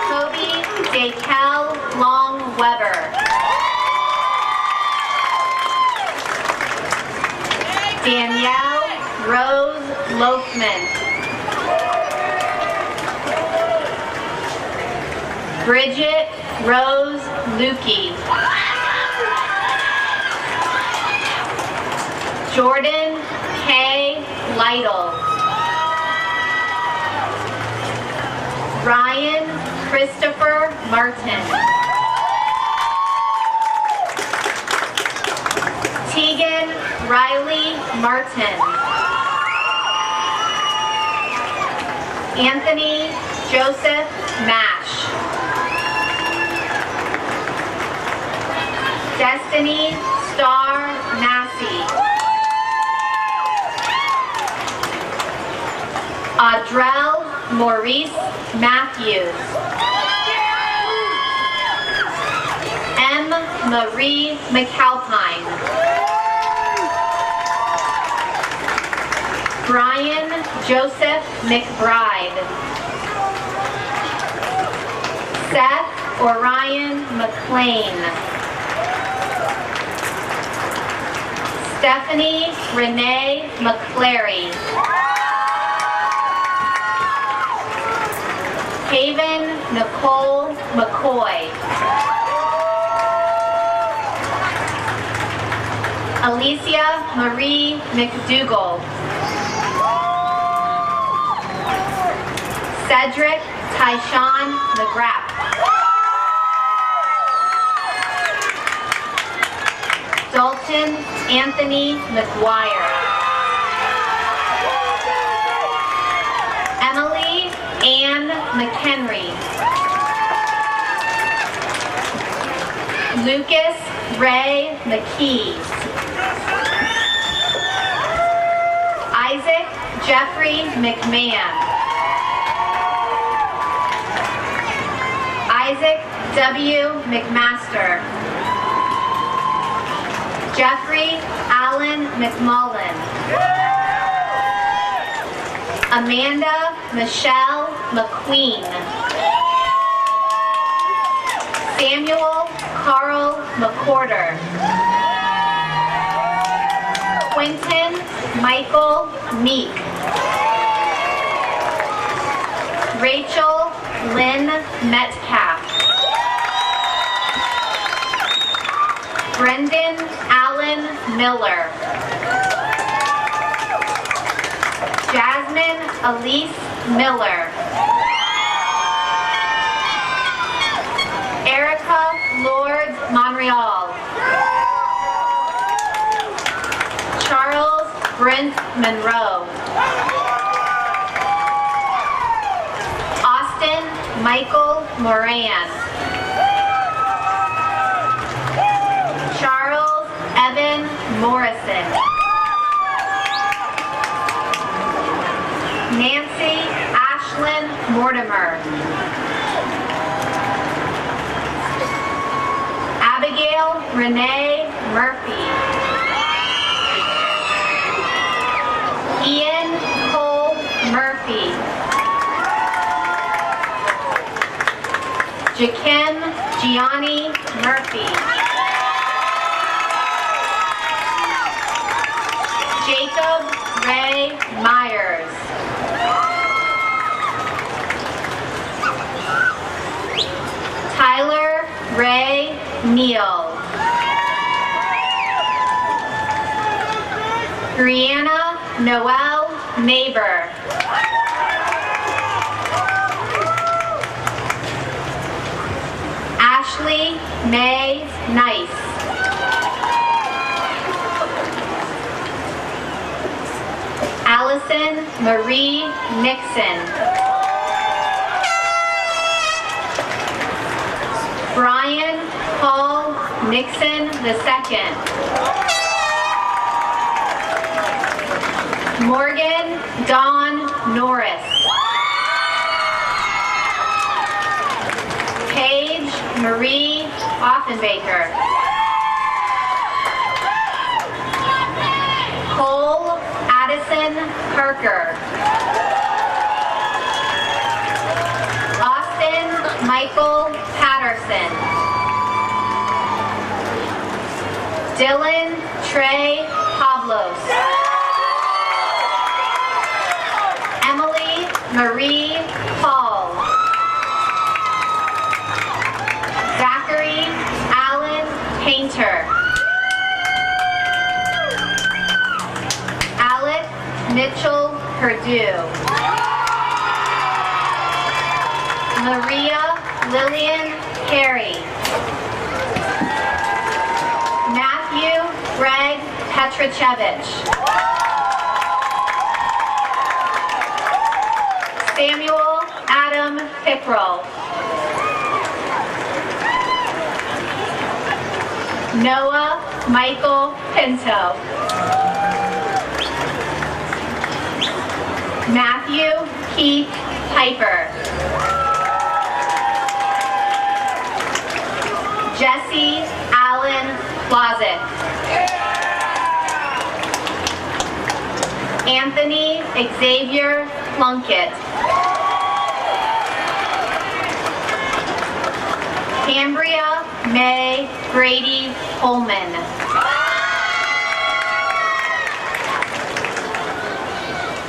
Toby Dakel Long Weber. Danielle Rose Loafman. Bridget Rose Lukey. Jordan K. Lytle. Ryan Christopher Martin. Tegan Riley Martin. Anthony Joseph Mash. Destiny Star Massey. Audrell Maurice Matthews. M. Marie McAlpine. Brian Joseph McBride. Seth Orion McLean. Stephanie Renee McClary. Haven Nicole McCoy. Alicia Marie McDougall. Cedric Tyshawn McGrath. Dalton Anthony McGuire. Emily Ann McHenry. Lucas Ray McKee. Isaac Jeffrey McMahon. Isaac W. McMaster. Jeffrey Allen McMullen. Amanda Michelle McQueen. Samuel Carl McCorder. Quentin Michael Meek. Rachel Lynn Metcalf. Brendan Allen Miller. Jasmine Elise Miller. Erica Lord Monreal. Charles Brent Monroe. Austin Michael Moran. Charles Evan Morrison. Nancy Ashlyn Mortimer. Abigail Renee Murphy. Ian Cole Murphy. Jakim Gianni Murphy. Jacob Ray Myers. Neal. Brianna Noel Neighbor. Ashley May Nice. Allison Marie Nixon. Brian Paul Nixon II. Morgan Dawn Norris. Paige Marie Offenbaker. Cole Addison Parker. Austin Michael Patterson. Dylan Trey Pablos. Emily Marie Paul. Zachary Allen Painter. Alec Mitchell Perdue. Maria Lillian Carey. Matthew Greg Petrachevich. Samuel Adam Pickrell. Noah Michael Pinto. Matthew Keith Piper. Jesse Allen Closet. Anthony Xavier Plunkett. Cambria May Brady Holman.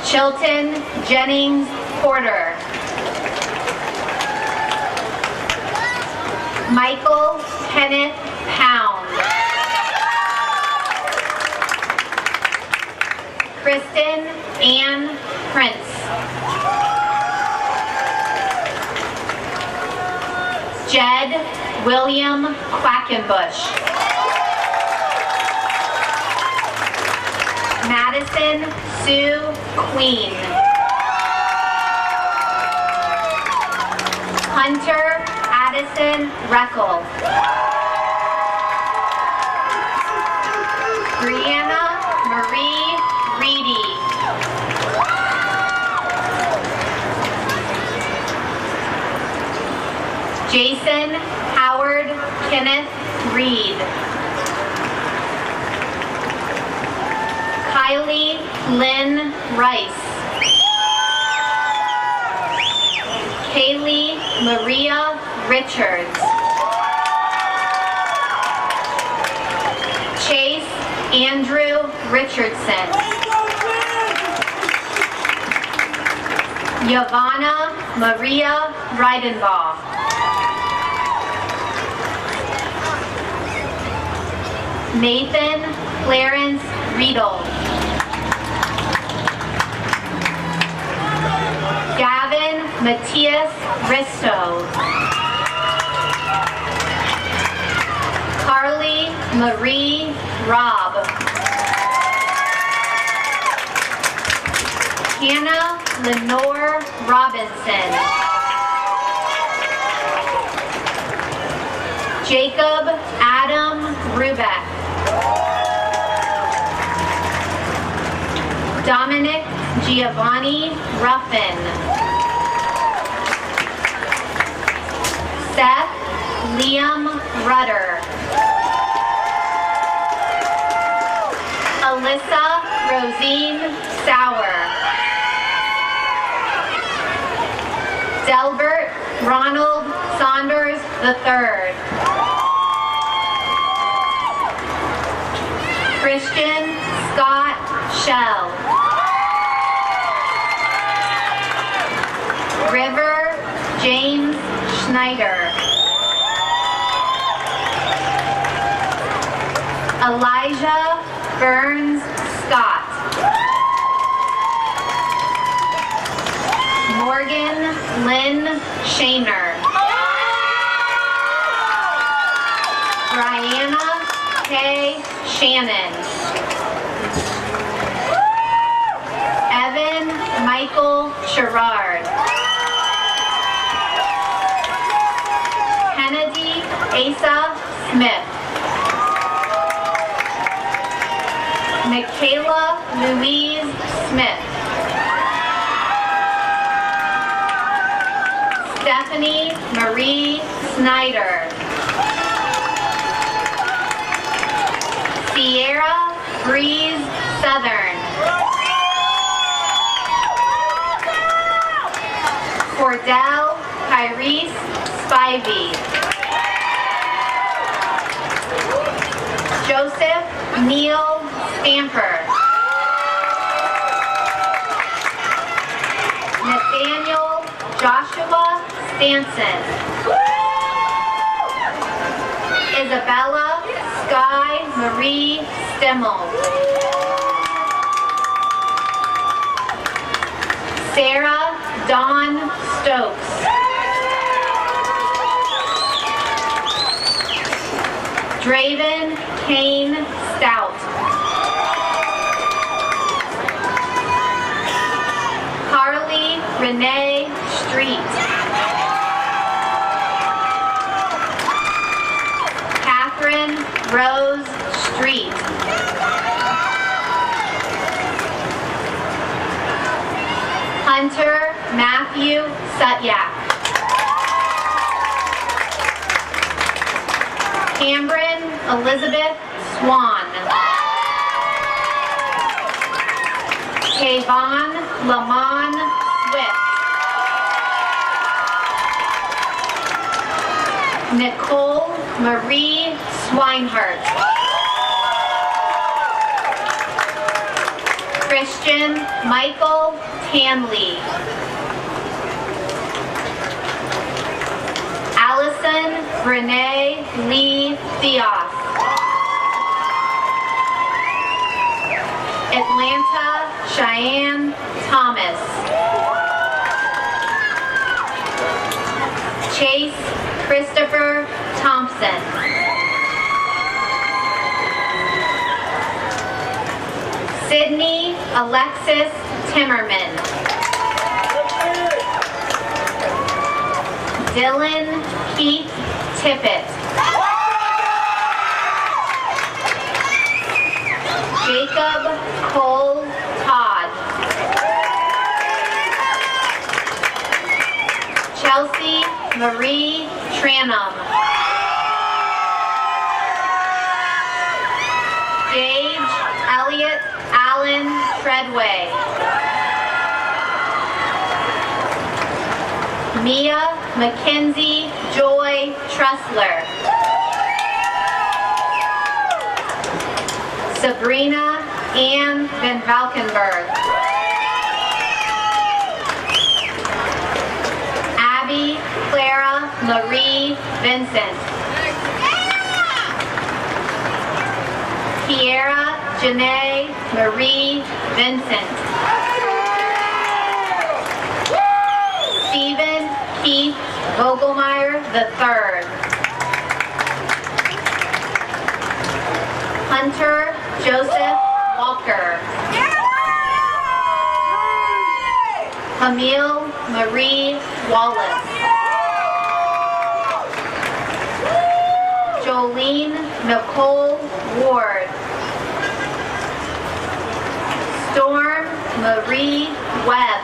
Chilton Jennings Porter. Michael Kenneth Pound. Kristen Ann Prince. Jed William Quackenbush. Madison Sue Queen. Hunter Addison Reckel. Brianna Marie Reedy. Jason Howard Kenneth Reed. Kylie Lynn Rice. Kaylee Maria Richards. Chase Andrew Richardson. Yvonne Maria Reidenbaugh. Nathan Clarence Riedel. Gavin Matthias Risto. Carly Marie Robb. Hannah Lenore Robinson. Jacob Adam Rubeck. Dominic Giovanni Ruffin. Seth Liam Rudder. Alyssa Rosine Sauer. Delbert Ronald Saunders III. Christian Scott Shell. River James Schneider. Elijah Burns Scott. Morgan Lynn Shaner. Brianna K. Shannon. Evan Michael Sherrard. Kennedy Asa Smith. Michaela Louise Smith. Stephanie Marie Snyder. Sierra Breeze Southern. Cordell Tyrese Spivey. Joseph Neil Stamper. Nathaniel Joshua Stanson. Isabella Sky Marie Stimmel. Sarah Dawn Stokes. Draven Kane Stout. Carly Renee Street. Catherine Rose Street. Hunter Matthew Sutyak. Cameron Elizabeth Swan. Kayvon Lamon Swift. Nicole Marie Swinehart. Christian Michael Tanley. Allison Renee Lee Theos. Atlanta Cheyenne Thomas. Chase Christopher Thompson. Sydney Alexis Timmerman. Dylan Keith Tippett. Jacob Cole Todd. Chelsea Marie Tranum. Gage Elliott Allen Treadway. Mia Mackenzie Joy Tressler. Sabrina Ann Van Valkenburg. Abby Clara Marie Vincent. Kiera Janae Marie Vincent. Stephen Keith Vogelmeyer III. Hunter Joseph Walker. Camille Marie Wallace. Jolene Nicole Ward. Storm Marie Webb.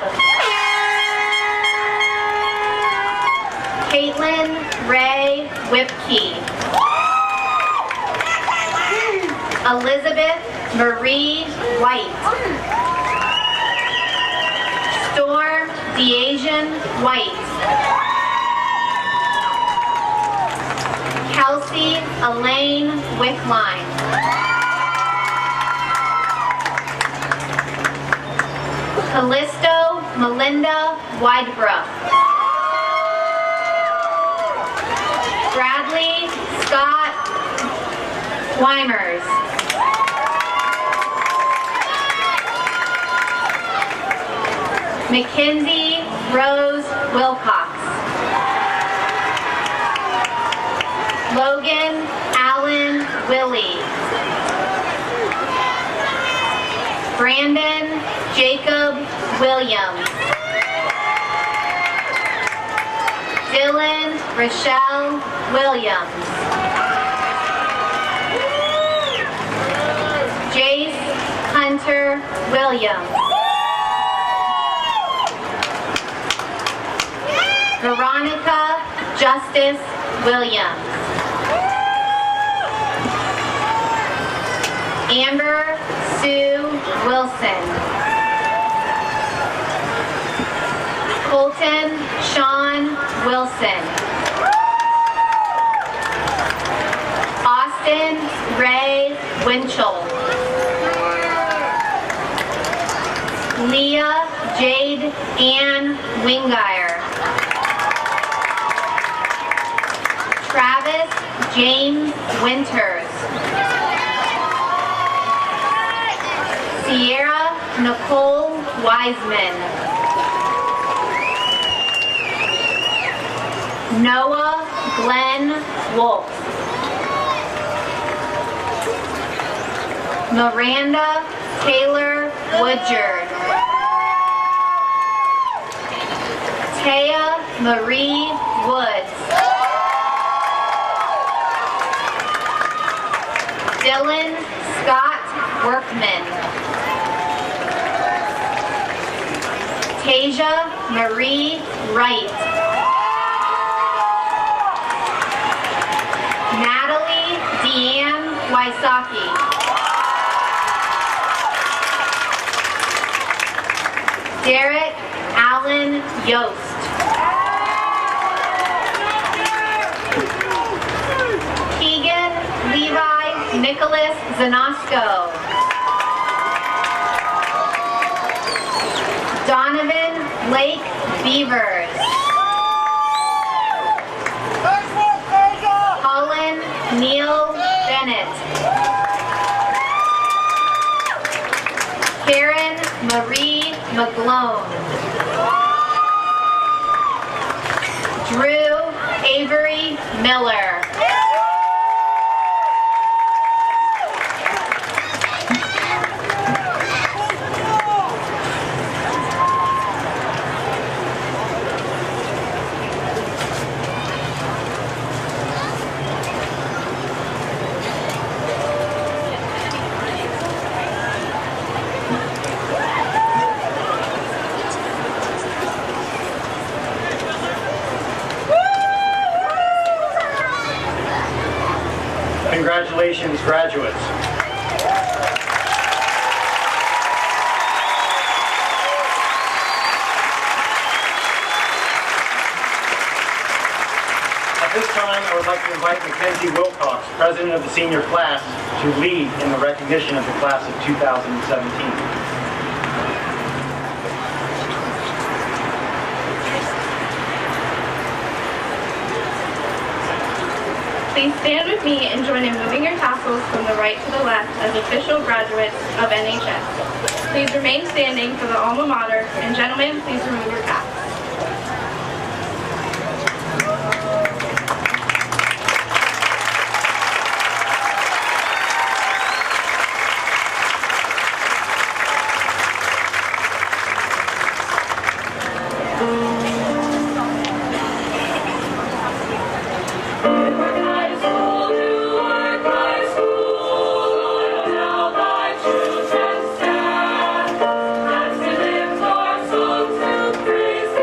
Caitlin Ray Whipkey. Elizabeth Marie White. Storm DeAsian White. Kelsey Elaine Wickline. Callisto Melinda Widebrook. Bradley Scott Weimers. Mackenzie Rose Wilcox. Logan Allen Willie. Brandon Jacob Williams. Dylan Rochelle Williams. Jace Hunter Williams. Veronica Justice Williams. Amber Sue Wilson. Colton Sean Wilson. Austin Ray Winchell. Leah Jade Ann Wingire. Travis James Winters. Sierra Nicole Wiseman. Noah Glenn Wolf. Miranda Taylor Woodyard. Taya Marie Woods. Dylan Scott Workman. Tasia Marie Wright. Natalie Deanne Wysocki. Derek Allen Yost. Keegan Levi Nicholas Zanosco. Donovan Blake Beavers. Colin Neil Bennett. Karen Marie McGlone. Drew Avery Miller. Congratulations, graduates. At this time, I would like to invite Mackenzie Wilcox, president of the senior class, to lead in the recognition of the class of 2017. Please stand with me and join in moving your tassels from the right to the left as official graduates of NHS. Please remain standing for the alma mater, and gentlemen, please remove your caps. Praise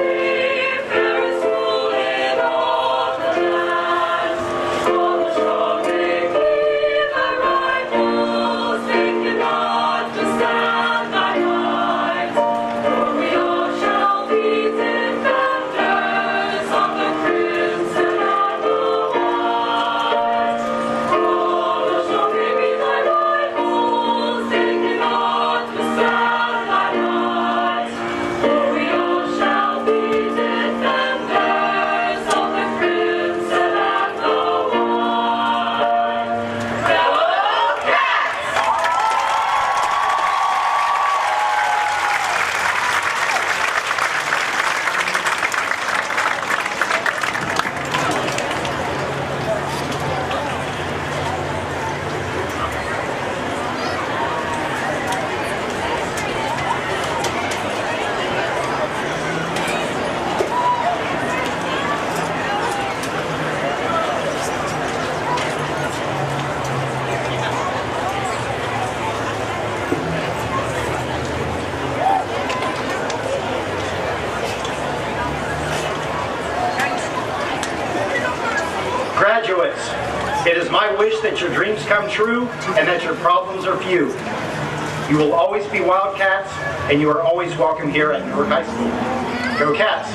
my wish that your dreams come true and that your problems are few. You will always be Wildcats, and you are always welcome here at Newark High School. Go Cats!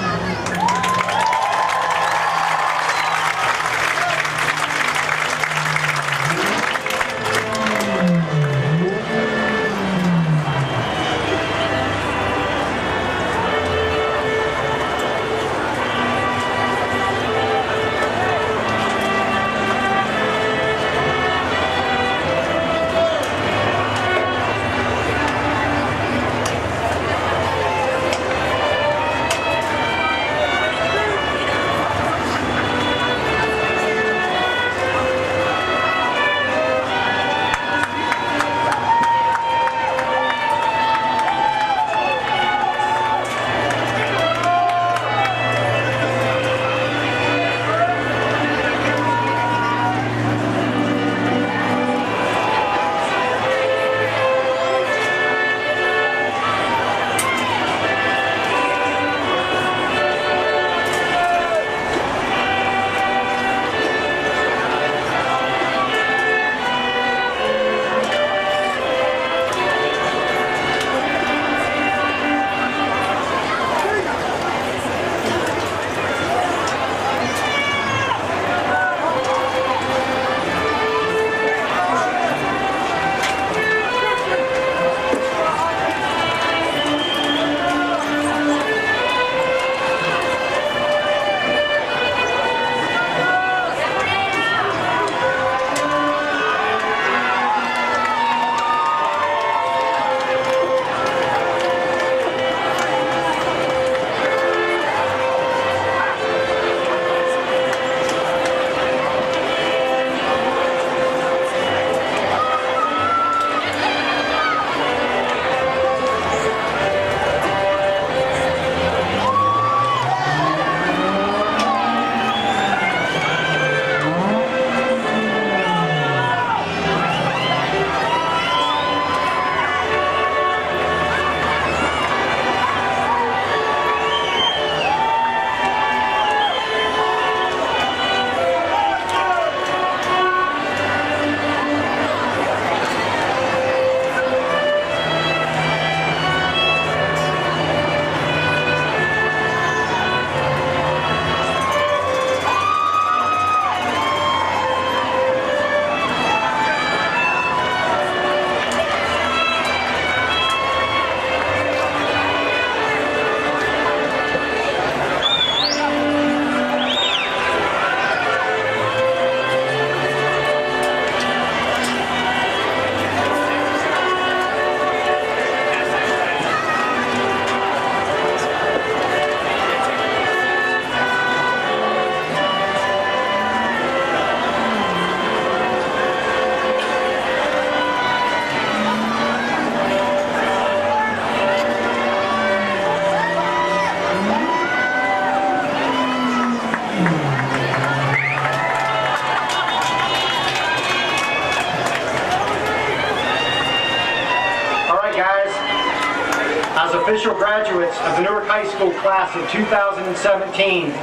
As official graduates of the Newark High School class of 2017,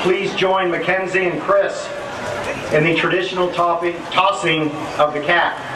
please join Mackenzie and Chris in the traditional tossing of the cap.